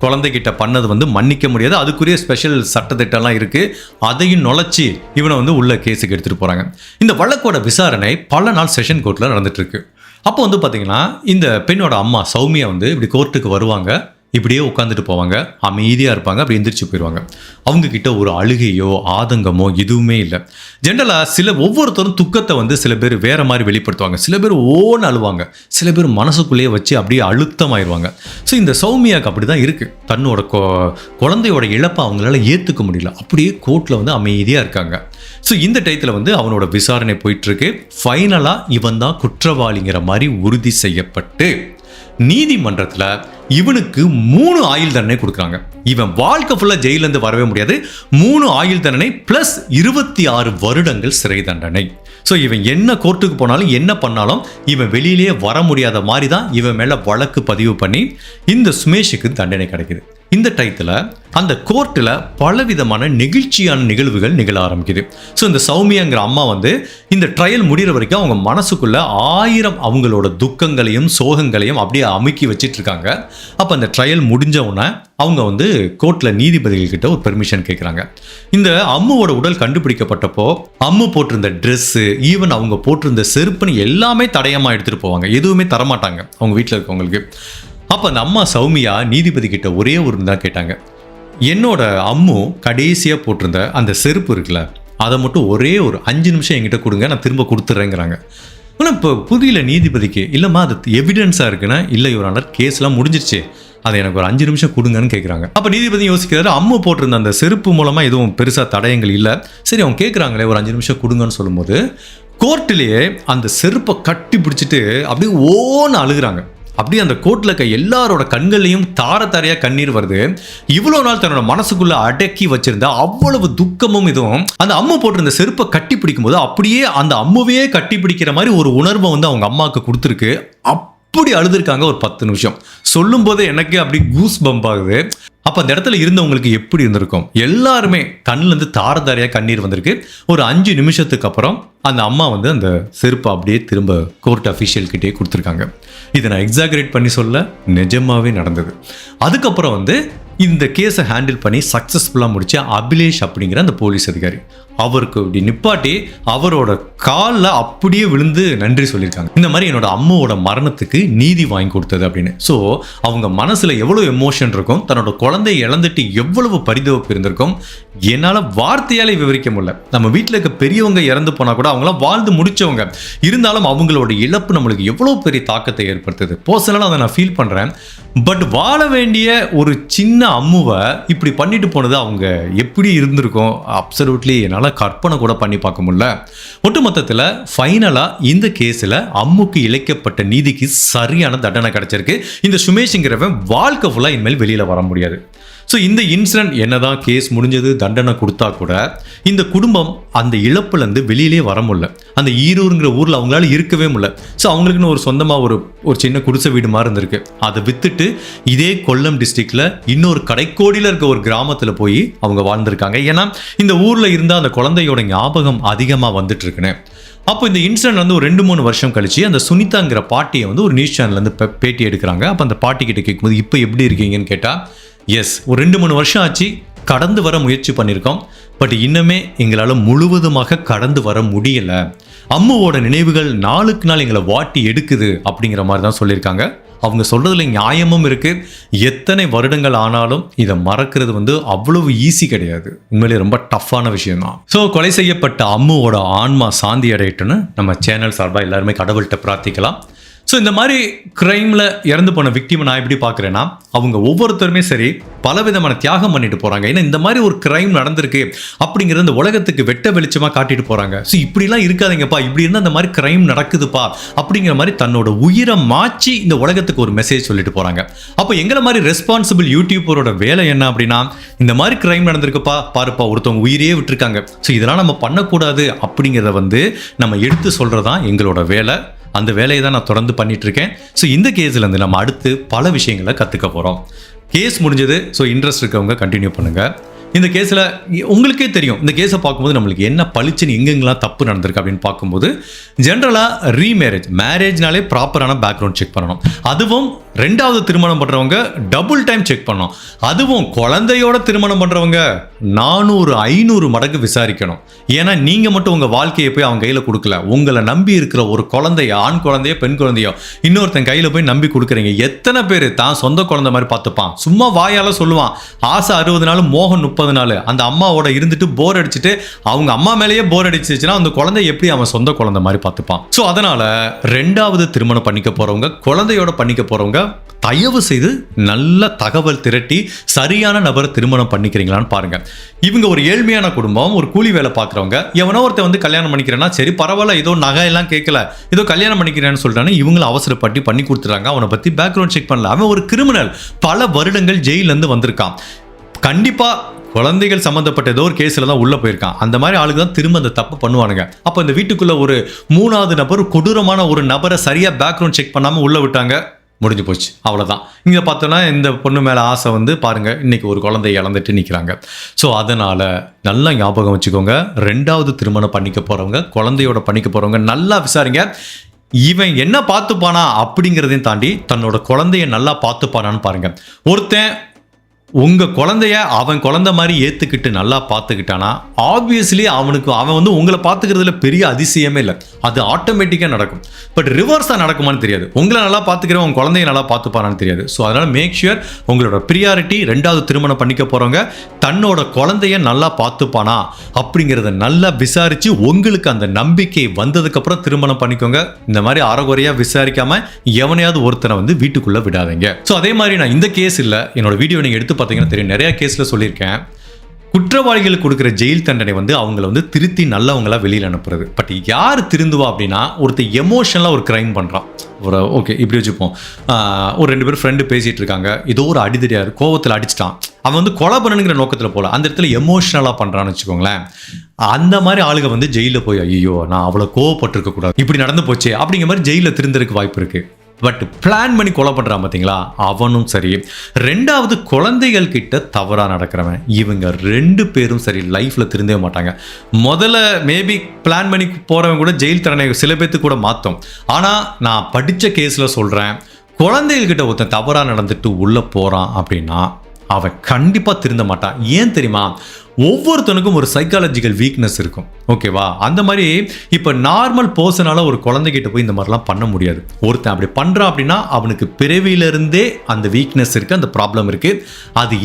[SPEAKER 1] குழந்தைகிட்ட பண்ணது வந்து மன்னிக்க முடியாது. அதுக்குரிய ஸ்பெஷல் சட்டத்திட்டம்லாம் இருக்கு. அதையும் நுழைச்சி இவனை வந்து உள்ள கேஸுக்கு எடுத்துட்டு போறாங்க. இந்த வழக்கோட விசாரணை பல நாள் செஷன் கோர்ட்ல நடந்துட்டு இருக்கு. அப்போ வந்து பாத்தீங்கன்னா இந்த பெண்ணோட அம்மா சௌமியா வந்து இப்படி கோர்ட்டுக்கு வருவாங்க. இப்படியே உட்காந்துட்டு போவாங்க, அமைதியாக இருப்பாங்க, அப்படி எந்திரிச்சு போயிடுவாங்க. அவங்க கிட்ட ஒரு அழுகையோ ஆதங்கமோ எதுவுமே இல்லை. ஜென்ரலாக ஒவ்வொருத்தரும் துக்கத்தை வந்து சில பேர் வேற மாதிரி வெளிப்படுத்துவாங்க. சில பேர் ஓன்னு அழுவாங்க, சில பேர் மனசுக்குள்ளேயே வச்சு அப்படியே அழுத்தமாயிருவாங்க. ஸோ இந்த சௌமியாவுக்கு அப்படி தான் இருக்குது. தன்னோட குழந்தையோட இழப்பை அவங்களால ஏற்றுக்க முடியல. அப்படியே கோர்ட்டில் வந்து அமைதியாக இருக்காங்க. ஸோ இந்த டயத்தில் வந்து அவனோட விசாரணை போயிட்டுருக்கு. ஃபைனலாக இவன் தான் குற்றவாளிங்கிற மாதிரி உறுதி செய்யப்பட்டு நீதிமன்றத்தில் இவனுக்கு 3 ஆயுள் தண்டனை கொடுக்குறாங்க. இவன் வாழ்க்கை ஃபுல்லாக ஜெயிலேருந்து வரவே முடியாது. 3 ஆயுள் தண்டனை ப்ளஸ் 26 வருடங்கள் சிறை தண்டனை. ஸோ இவன் என்ன கோர்ட்டுக்கு போனாலும் என்ன பண்ணாலும் இவன் வெளியிலேயே வர முடியாத மாதிரி தான் இவன் மேலே வழக்கு பதிவு பண்ணி இந்த சுமேஷுக்கு தண்டனை கிடைக்குது. இந்த டயத்தில் அந்த கோர்ட்டில் பலவிதமான நெகிழ்ச்சியான நிகழ்வுகள் நிகழ ஆரம்பிக்குது. ஸோ இந்த சௌமியாங்கிற அம்மா வந்து இந்த ட்ரையல் முடிகிற வரைக்கும் அவங்க மனசுக்குள்ள 1000 அவங்களோட துக்கங்களையும் சோகங்களையும் அப்படியே அமுக்கி வச்சிட்டு இருக்காங்க. அப்போ அந்த ட்ரையல் முடிஞ்ச உடனே அவங்க வந்து கோர்ட்டில் நீதிபதிகள் கிட்ட ஒரு பெர்மிஷன் கேட்குறாங்க. இந்த அம்முவோட உடல் கண்டுபிடிக்கப்பட்டப்போ அம்மு போட்டிருந்த ட்ரெஸ்ஸு, ஈவன் அவங்க போட்டிருந்த செருப்புன்னு எல்லாமே தடயமாக எடுத்துகிட்டு போவாங்க. எதுவுமே தரமாட்டாங்க அவங்க வீட்டில் இருக்கவங்களுக்கு. அப்போ அந்த அம்மா சௌமியா நீதிபதி கிட்ட ஒரே ஒரு தான் கேட்டாங்க, என்னோட அம்மு கடைசியாக போட்டிருந்த அந்த செருப்பு இருக்குல்ல, அதை மட்டும் ஒரே ஒரு 5 நிமிஷம் என்கிட்ட கொடுங்க, நான் திரும்ப கொடுத்துட்றேங்கிறாங்க. ஆனால் இப்போ புரியல நீதிபதிக்கு. இல்லைம்மா அது எவிடன்ஸாக இருக்குன்னா, இல்லை யுவர் ஆனர் கேஸ்லாம் முடிஞ்சிருச்சு, அதை எனக்கு ஒரு 5 நிமிஷம் கொடுங்கன்னு கேட்குறாங்க. அப்போ நீதிபதி யோசிக்கிறாரு, அம்மு போட்டிருந்த அந்த செருப்பு மூலமாக எதுவும் பெருசாக தடயங்கள் இல்லை, சரி அவங்க கேட்குறாங்களே ஒரு 5 நிமிஷம் கொடுங்கன்னு சொல்லும்போது கோர்ட்டிலேயே அந்த செருப்பை கட்டி பிடிச்சிட்டு அப்படியே ஓன்னு அழுகுறாங்க. அப்படியே அந்த கோர்ட்டில் இருக்க எல்லாரோட கண்கள்லையும் தாரையாக கண்ணீர் வருது. இவ்வளோ நாள் தன்னோட மனசுக்குள்ள அடக்கி வச்சிருந்த அவ்வளவு துக்கமும் இதுவும் அந்த அம்மா போட்டிருந்த செருப்பை கட்டி பிடிக்கும் போது அப்படியே அந்த அம்மாவையே கட்டி பிடிக்கிற மாதிரி ஒரு உணர்வை வந்து அவங்க அம்மாவுக்கு கொடுத்துருக்கு. அப்படி அழுதுருக்காங்க ஒரு 10 நிமிஷம். சொல்லும் போது எனக்கு அப்படி கூஸ் பம்ப் ஆகுது. அப்போ அந்த இடத்துல இருந்தவங்களுக்கு எப்படி இருந்திருக்கும்? எல்லாருமே கண்ணிலேருந்து தாரையாக கண்ணீர் வந்திருக்கு. ஒரு 5 நிமிஷத்துக்கு அப்புறம் அந்த அம்மா வந்து அந்த செருப்பை அப்படியே திரும்ப கோர்ட் அஃபீஷியல் கிட்டே கொடுத்துருக்காங்க. இதை நான் எக்ஸாகரேட் பண்ணி சொல்ல, நிஜமாவே நடந்தது. அதுக்கப்புறம் வந்து இந்த கேஸை ஹேண்டில் பண்ணி சக்ஸஸ்ஃபுல்லாக முடிச்ச அபிலேஷ் அப்படிங்கிற அந்த போலீஸ் அதிகாரி, அவருக்கு இப்படி நிப்பாட்டி அவரோட காலில் அப்படியே விழுந்து நன்றி சொல்லியிருக்காங்க. இந்த மாதிரி என்னோட அம்மாவோட மரணத்துக்கு நீதி வாங்கி கொடுத்தது அப்படின்னு. ஸோ அவங்க மனசில் எவ்வளோ எமோஷன் இருக்கும், தன்னோட குழந்தையை இழந்துட்டு எவ்வளவு பரிதவிப்பு இருந்திருக்கும், என்னால் வார்த்தையாலே விவரிக்க முடியல. நம்ம வீட்டில் இருக்க பெரியவங்க இறந்து போனால் கூட அவங்களாம் வாழ்ந்து முடித்தவங்க, இருந்தாலும் அவங்களோட இழப்பு நம்மளுக்கு எவ்வளோ பெரிய தாக்கத்தை ஏற்படுத்துது. பர்சனலாக அதை நான் ஃபீல் பண்ணுறேன். பட் வாழ வேண்டிய ஒரு சின்ன அம்முவை இப்படி பண்ணிட்டு போனது அவங்க எப்படி இருந்திருக்கும், அப்சல்யூட்லி என்னால் கற்பனை கூட பண்ணி பார்க்க முடியல. ஒட்டுமொத்தத்தில் ஃபைனலாக இந்த கேஸில் அம்முக்கு இழைக்கப்பட்ட நீதிக்கு சரியான தண்டனை கிடைச்சிருக்கு. இந்த சுமேஷுங்கிறவன் வாழ்க்கை ஃபுல்லாக இனிமேல் வெளியில் வர முடியாது. ஸோ இந்த இன்சிடென்ட் என்னதான் கேஸ் முடிஞ்சது, தண்டனை கொடுத்தா கூட இந்த குடும்பம் அந்த இழப்புலேருந்து வெளியிலே வர முடியல. அந்த ஈரூருங்கிற ஊரில் அவங்களால இருக்கவே முடியல. ஸோ அவங்களுக்குன்னு ஒரு சொந்தமாக ஒரு சின்ன குடிசை வீடு மாதிரி இருந்திருக்கு. அதை விற்றுட்டு இதே கொல்லம் டிஸ்ட்ரிக்டில் இன்னொரு கடைக்கோடியில் இருக்க ஒரு கிராமத்தில் போய் அவங்க வாழ்ந்திருக்காங்க. ஏன்னா இந்த ஊரில் இருந்தால் அந்த குழந்தையோட ஞாபகம் அதிகமாக வந்துட்டு இருக்குன்னு. அப்போ இந்த இன்சிடென்ட் வந்து ஒரு 2-3 வருஷம் கழிச்சு அந்த சுனிதாங்கிற பாட்டியை வந்து ஒரு நியூஸ் சேனல்லேருந்து பேட்டி எடுக்கிறாங்க. அப்போ அந்த பாட்டி கிட்ட கேட்கும்போது இப்போ எப்படி இருக்கீங்கன்னு கேட்டால், எஸ் ஒரு 2-3 வருஷம் ஆச்சு, கடந்து வர முயற்சி பண்ணியிருக்கோம், பட் இன்னுமே எங்களால் முழுவதுமாக கடந்து வர முடியலை. அம்மாவோட நினைவுகள் நாளுக்கு நாள் எங்களை வாட்டி எடுக்குது அப்படிங்கிற மாதிரி தான் சொல்லியிருக்காங்க. அவங்க சொல்கிறதுல நியாயமும் இருக்குது. எத்தனை வருடங்கள் ஆனாலும் இதை மறக்கிறது வந்து அவ்வளவு ஈஸி கிடையாது. உண்மையிலே ரொம்ப டஃப்பான விஷயம் தான். ஸோ கொலை செய்யப்பட்ட அம்மாவோட ஆன்மா சாந்தி அடையட்டுன்னு நம்ம சேனல் சார்பாக எல்லாருமே கடவுள்கிட்ட பிரார்த்திக்கலாம். ஸோ இந்த மாதிரி கிரைமில் இறந்து போன விக்டிமை நான் எப்படி பார்க்குறேன்னா, அவங்க ஒவ்வொருத்தருமே சரி பலவிதமான தியாகம் பண்ணிட்டு போகிறாங்க. ஏன்னா இந்த மாதிரி ஒரு கிரைம் நடந்திருக்கு அப்படிங்கிறது இந்த உலகத்துக்கு வெட்ட வெளிச்சமாக காட்டிட்டு போகிறாங்க. ஸோ இப்படிலாம் இருக்காதீங்கப்பா, இப்படி இருந்தால் இந்த மாதிரி கிரைம் நடக்குதுப்பா அப்படிங்கிற மாதிரி தன்னோட உயிரை மாற்றி இந்த உலகத்துக்கு ஒரு மெசேஜ் சொல்லிட்டு போகிறாங்க. அப்போ எங்களை மாதிரி ரெஸ்பான்சிபிள் யூடியூபரோட வேலை என்ன அப்படின்னா, இந்த மாதிரி கிரைம் நடந்திருக்குப்பா, பாருப்பா ஒருத்தவங்க உயிரையே விட்டுருக்காங்க, ஸோ இதெல்லாம் நம்ம பண்ணக்கூடாது அப்படிங்கிறத வந்து நம்ம எடுத்து சொல்கிறது தான் எங்களோட வேலை. அந்த வேலையை தான் நான் தொடர்ந்து பண்ணிட்டு இருக்கேன். ஸோ இந்த கேஸ்லேருந்து நம்ம அடுத்து பல விஷயங்களை கற்றுக்க போகிறோம். கேஸ் முடிஞ்சது. ஸோ இன்ட்ரெஸ்ட் இருக்கவங்க கண்டினியூ பண்ணுங்கள். இந்த கேஸில் உங்களுக்கே தெரியும், இந்த கேஸை பார்க்கும்போது நம்மளுக்கு என்ன பளிச்சுன்னு எங்கெங்கெல்லாம் தப்பு நடந்திருக்கு அப்படின்னு பார்க்கும்போது ஜென்ரலாக மேரேஜ்னாலே ப்ராப்பரான பேக்ரவுண்ட் செக் பண்ணணும். அதுவும் 2வது திருமணம் பண்ணுறவங்க டபுள் டைம் செக் பண்ணணும். அதுவும் குழந்தையோட திருமணம் பண்ணுறவங்க 400-500 மடங்கு விசாரிக்கணும். ஏன்னா நீங்கள் மட்டும் உங்கள் வாழ்க்கையை போய் அவங்க கையில் கொடுக்கல, உங்களை நம்பி இருக்கிற ஒரு குழந்தைய, ஆண் குழந்தையோ பெண் குழந்தையோ இன்னொருத்தன் கையில் போய் நம்பி கொடுக்குறீங்க. எத்தனை பேர் தான் சொந்த குழந்தை மாதிரி பார்த்துப்பான், சும்மா வாயால் சொல்லுவான் ஆசை 60 நாள் மோகம் 30 நாள். அந்த அம்மாவோட இருந்துட்டு போர் அடிச்சுட்டு அவங்க அம்மா மேலேயே போர் அடிச்சிச்சுன்னா அந்த குழந்தை எப்படி அவன் சொந்த குழந்தை மாதிரி பார்த்துப்பான். ஸோ அதனால 2வது திருமணம் பண்ணிக்க போறவங்க, குழந்தையோட பண்ணிக்க போறவங்க தயவு செய்து நல்ல தகவல் திரட்டி சரியான நபரை திருமணம் பண்ணிக்கிறீங்களான்னு பாருங்க. இவங்க ஒரு ஏழ்மையான குடும்பம், ஒரு கூலி வேலை பார்க்குறவங்க. எவனோ ஒருத்தர் வந்து கல்யாணம் பண்ணிக்கிறேன்னா சரி பரவாயில்ல, ஏதோ நகையெல்லாம் கேட்கல, ஏதோ கல்யாணம் பண்ணிக்கிறேன்னு சொல்லிட்டானே இவங்களை அவசரப்பட்டு பண்ணி கொடுத்துறாங்க. அவனை பற்றி பேக்ரவுண்ட் செக் பண்ணல, அவன் ஒரு கிரிமினல், பல வருடங்கள் ஜெயிலேருந்து வந்திருக்கான். கண்டிப்பாக குழந்தைகள் சம்மந்தப்பட்ட ஏதோ ஒரு கேஸில் தான் உள்ளே போயிருக்கான். அந்த மாதிரி ஆளுக்கு தான் திரும்ப அந்த தப்பு பண்ணுவானுங்க. அப்போ இந்த வீட்டுக்குள்ளே ஒரு 3வது நபர், கொடூரமான ஒரு நபரை சரியாக பேக்ரவுண்ட் செக் பண்ணாமல் உள்ளே விட்டாங்க, முடிஞ்சு போச்சு, அவ்வளோதான். இங்கே பார்த்தோன்னா இந்த பொண்ணு மேலே ஆசை வந்து பாருங்கள் இன்றைக்கி ஒரு குழந்தைய இழந்துட்டு நிற்கிறாங்க. ஸோ அதனால் நல்லா ஞாபகம் வச்சுக்கோங்க, 2வது திருமணம் பண்ணிக்க போகிறவங்க, குழந்தையோட பண்ணிக்க போகிறவங்க நல்லா விசாரிங்க. இவன் என்ன பார்த்துப்பானா அப்படிங்கிறதையும் தாண்டி தன்னோட குழந்தைய நல்லா பார்த்துப்பானான்னு பாருங்கள். ஒருத்தன் உங்கள் குழந்தைய அவன் குழந்தை மாதிரி ஏற்றுக்கிட்டு நல்லா பார்த்துக்கிட்டானா ஆப்வியஸ்லி அவன் வந்து உங்களை பார்த்துக்கிறதுல பெரிய அதிசயமே இல்லை, அது ஆட்டோமேட்டிக்காக நடக்கும். பட் ரிவர்ஸாக நடக்குமான்னு தெரியாது. உங்களை நல்லா பார்த்துக்கிறவன் உங்கள் குழந்தைய நல்லா பார்த்துப்பானான்னு தெரியாது. ஸோ அதனால் மேக் ஷுர் உங்களோட ப்ரியாரிட்டி 2வது திருமணம் பண்ணிக்க போகிறவங்க தன்னோட குழந்தைய நல்லா பார்த்துப்பானா அப்படிங்கிறத நல்லா விசாரித்து உங்களுக்கு அந்த நம்பிக்கை வந்ததுக்கப்புறம் திருமணம் பண்ணிக்கோங்க. இந்த மாதிரி அறகுறையாக விசாரிக்காமல் எவனையாவது ஒருத்தனை வந்து வீட்டுக்குள்ளே விடாதீங்க. ஸோ அதே மாதிரி நான் இந்த கேஸ் இல்லை, என்னோட வீடியோ நீங்கள் எடுத்து பார்த்தீங்கன்னா தெரியும், நிறைய கேஸில் சொல்லியிருக்கேன். குற்றவாளிகளுக்கு கொடுக்குற ஜெயில் தண்டனை வந்து அவங்கள வந்து திருத்தி நல்லவங்களா வெளியில் அனுப்புறது. பட் யார் திருந்துவா அப்படின்னா ஒருத்தர் எமோஷனலாக ஒரு கிரைம் பண்ணுறான். ஒரு ஓகே இப்படி வச்சுப்போம், ஒரு 2 பேர் ஃப்ரெண்டு பேசிகிட்டு இருக்காங்க, ஏதோ ஒரு அடிதடியார் கோவத்தில் அடிச்சிட்டான், அவன் வந்து கொலை பண்ணணுங்கிற நோக்கத்தில் போல அந்த இடத்துல எமோஷனலாக பண்ணுறான்னு வச்சுக்கோங்களேன். அந்த மாதிரி ஆளுங்க வந்து ஜெயிலில் போய் ஐயோ நான் அவ்வளோ கோவப்பட்டிருக்க கூடாது, இப்படி நடந்து போச்சு அப்படிங்கிற மாதிரி ஜெயிலில் திருந்தறதுக்கு வாய்ப்பு இருக்குது. பட் பிளான் பண்ணி கொலை பண்ணுறான் பார்த்தீங்களா, அவனும் சரி. 2வது குழந்தைகள் கிட்ட தவறாக நடக்கிறவன், இவங்க 2 பேரும் சரி லைஃப்பில் திருந்தவே மாட்டாங்க. முதல்ல மேபி பிளான் பண்ணி போகிறவங்க கூட ஜெயில் தண்டனை சில பேர்த்துக்கு கூட மாற்றும். ஆனால் நான் படித்த கேஸில் சொல்கிறேன், குழந்தைகள்கிட்ட ஒருத்தன் தவறாக நடந்துட்டு உள்ளே போகிறான் அப்படின்னா அவன் கண்டிப்பாக திருந்த மாட்டான். ஏன் தெரியுமா, ஒவ்வொருத்தனுக்கும் ஒரு சைக்காலஜிக்கல் வீக்னஸ் இருக்கும், ஓகேவா? அந்த மாதிரி இப்போ நார்மல் பர்சனால ஒரு குழந்தைகிட்ட போய் இந்த மாதிரிலாம் பண்ண முடியாது. ஒருத்தன் அப்படி பண்ணுறான் அப்படின்னா அவனுக்கு பிறவியிலிருந்தே அந்த வீக்னஸ் இருக்குது, அந்த ப்ராப்ளம் இருக்குது. அது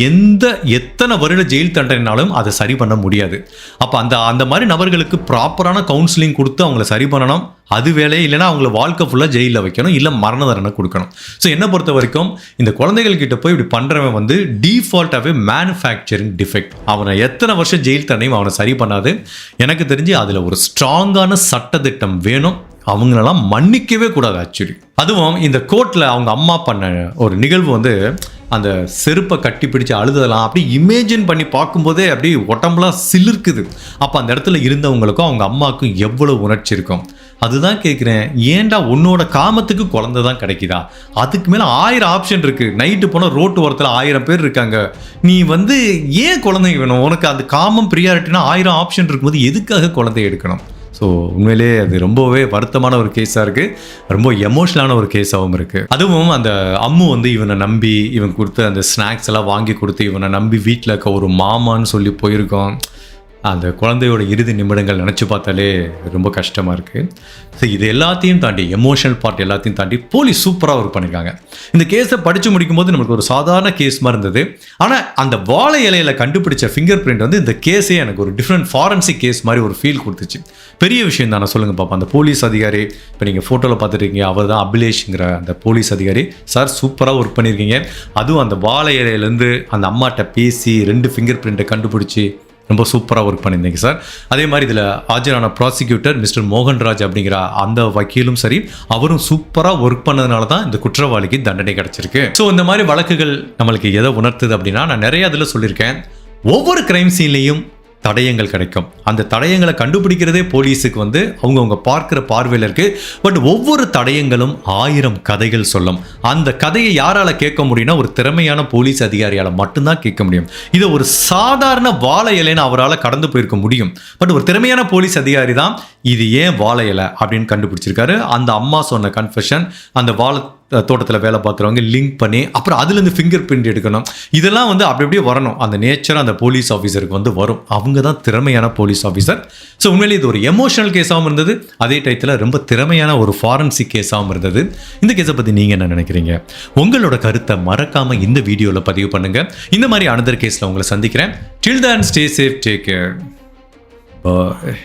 [SPEAKER 1] எத்தனை வருட ஜெயில் தண்டனைனாலும் அதை சரி பண்ண முடியாது. அப்போ அந்த மாதிரி நபர்களுக்கு ப்ராப்பரான கவுன்சிலிங் கொடுத்து அவங்கள சரி பண்ணணும். அது வேலையே இல்லைன்னா அவங்கள வாழ்க்கை ஃபுல்லாக ஜெயிலில் வைக்கணும், இல்லை மரண தண்டனை கொடுக்கணும். ஸோ என்னை பொறுத்த வரைக்கும் இந்த குழந்தைகள் கிட்ட போய் இப்படி பண்ணுறவன் வந்து டிஃபால்ட்டாகவே மேனுஃபேக்சரிங் டிஃபெக்ட். அவனை எத்தனை வருஷம் ஜெயில் தண்டையும் அவனை சரி பண்ணாது. எனக்கு தெரிஞ்சு அதில் ஒரு ஸ்ட்ராங்கான சட்டத்திட்டம் வேணும். அவங்களெல்லாம் மன்னிக்கவே கூடாது ஆக்சுவலி. அதுவும் இந்த கோர்ட்டில் அவங்க அம்மா பண்ண ஒரு நிகழ்வு வந்து அந்த செருப்பை கட்டி பிடிச்சி அழுதலாம் அப்படி இமேஜின் பண்ணி பார்க்கும்போதே அப்படி உடம்புலாம் சிலிர்க்குது. அப்போ அந்த இடத்துல இருந்தவங்களுக்கும் அவங்க அம்மாவுக்கும் எவ்வளோ உணர்ச்சி இருக்கும். அதுதான் கேட்குறேன், ஏன்டா உன்னோட காமத்துக்கு குழந்தை தான் கிடைக்குதா? அதுக்கு மேலே 1000 ஆப்ஷன் இருக்குது. நைட்டு போனால் ரோட்டு ஓரத்தில் 1000 பேர் இருக்காங்க. நீ வந்து ஏன் குழந்தைங்க வேணும்? உனக்கு அந்த காமம் ப்ரியாரிட்டினா 1000 ஆப்ஷன் இருக்கும்போது எதுக்காக குழந்தைய எடுக்கணும்? ஸோ உண்மையிலே அது ரொம்பவே வருத்தமான ஒரு கேஸாக இருக்குது, ரொம்ப எமோஷனலான ஒரு கேஸாகவும் இருக்குது. அதுவும் அந்த அம்மு வந்து இவனை நம்பி இவன் கொடுத்து அந்த ஸ்நாக்ஸ் எல்லாம் வாங்கி கொடுத்து இவனை நம்பி வீட்டில் இருக்க ஒரு மாமான்னு சொல்லி போயிருக்கோம். அந்த குழந்தையோட இறுதி நிமிடங்கள் நினச்சி பார்த்தாலே ரொம்ப கஷ்டமாக இருக்குது. ஸோ இது எல்லாத்தையும் தாண்டி எமோஷனல் பார்ட் எல்லாத்தையும் தாண்டி போலீஸ் சூப்பராக ஒர்க் பண்ணியிருக்காங்க. இந்த கேஸை படித்து முடிக்கும் போது நம்மளுக்கு ஒரு சாதாரண கேஸ் மாதிரி இருந்தது. ஆனால் அந்த வாழை இலையில் கண்டுபிடிச்ச ஃபிங்கர் பிரிண்ட் வந்து இந்த கேஸே எனக்கு ஒரு டிஃப்ரெண்ட் ஃபாரன்சிக் கேஸ் மாதிரி ஒரு ஃபீல் கொடுத்துச்சு. பெரிய விஷயம் தானே சொல்லுங்கள் பாப்பா. அந்த போலீஸ் அதிகாரி இப்போ நீங்கள் ஃபோட்டோவில் பார்த்துருக்கீங்க, அவர் தான் அபிலேஷ்ங்கிற அந்த போலீஸ் அதிகாரி சார். சூப்பராக ஒர்க் பண்ணியிருக்கீங்க. அதுவும் அந்த வாழை இலையிலேருந்து அந்த அம்மாட்ட பேசி 2 ஃபிங்கர் பிரிண்ட்டை கண்டுபிடிச்சி ரொம்ப சூப்பராக ஒர்க் பண்ணியிருந்தீங்க சார். அதே மாதிரி இதில் ஆஜரான ப்ராசிக்யூட்டர் மிஸ்டர் மோகன்ராஜ் அப்படிங்கிற அந்த வக்கீலும் சரி, அவரும் சூப்பராக ஒர்க் பண்ணதுனால தான் இந்த குற்றவாளிக்கு தண்டனை கிடச்சிருக்கு. ஸோ இந்த மாதிரி வழக்குகள் நம்மளுக்கு எதை உணர்த்துது அப்படின்னா, நான் நிறைய அதில் சொல்லியிருக்கேன், ஒவ்வொரு கிரைம் சீன்லேயும் தடயங்கள் கிடைக்கும். அந்த தடயங்களை கண்டுபிடிக்கிறதே போலீஸுக்கு வந்து அவங்கவுங்க பார்க்குற பார்வையில் இருக்குது. பட் ஒவ்வொரு தடயங்களும் 1000 கதைகள் சொல்லும். அந்த கதையை யாரால் கேட்க முடியும்னா ஒரு திறமையான போலீஸ் அதிகாரியால் மட்டும்தான் கேட்க முடியும். இதை ஒரு சாதாரண வாழை இலைன்னு அவரால் கடந்து போயிருக்க முடியும். பட் ஒரு திறமையான போலீஸ் அதிகாரி தான் இது ஏன் வாழை இலை அப்படின்னு கண்டுபிடிச்சிருக்காரு. அந்த அம்மா சொன்ன கன்ஃபெஷன், அந்த வாழை தோட்டத்தில் வேலை பார்க்குறவங்க லிங்க் பண்ணி அப்புறம் அதுலேருந்து ஃபிங்கர் பிரிண்ட் எடுக்கணும். இதெல்லாம் வந்து அப்படி அப்படியே வரணும். அந்த நேச்சர் அந்த போலீஸ் ஆஃபீஸருக்கு வந்து வரும். அவங்க தான் திறமையான போலீஸ் ஆஃபீஸர். ஸோ உண்மையிலே இது ஒரு எமோஷனல் கேஸாகவும் இருந்தது, அதே டயத்தில் ரொம்ப திறமையான ஒரு ஃபாரன்சிக் கேஸாகவும் இருந்தது. இந்த கேஸை பற்றி நீங்கள் என்ன நினைக்கிறீங்க? உங்களோட கருத்தை மறக்காமல் இந்த வீடியோவில் பதிவு பண்ணுங்கள். இந்த மாதிரி அனதர் கேஸில் உங்களை சந்திக்கிறேன். Till then stay safe, take care, பாய்.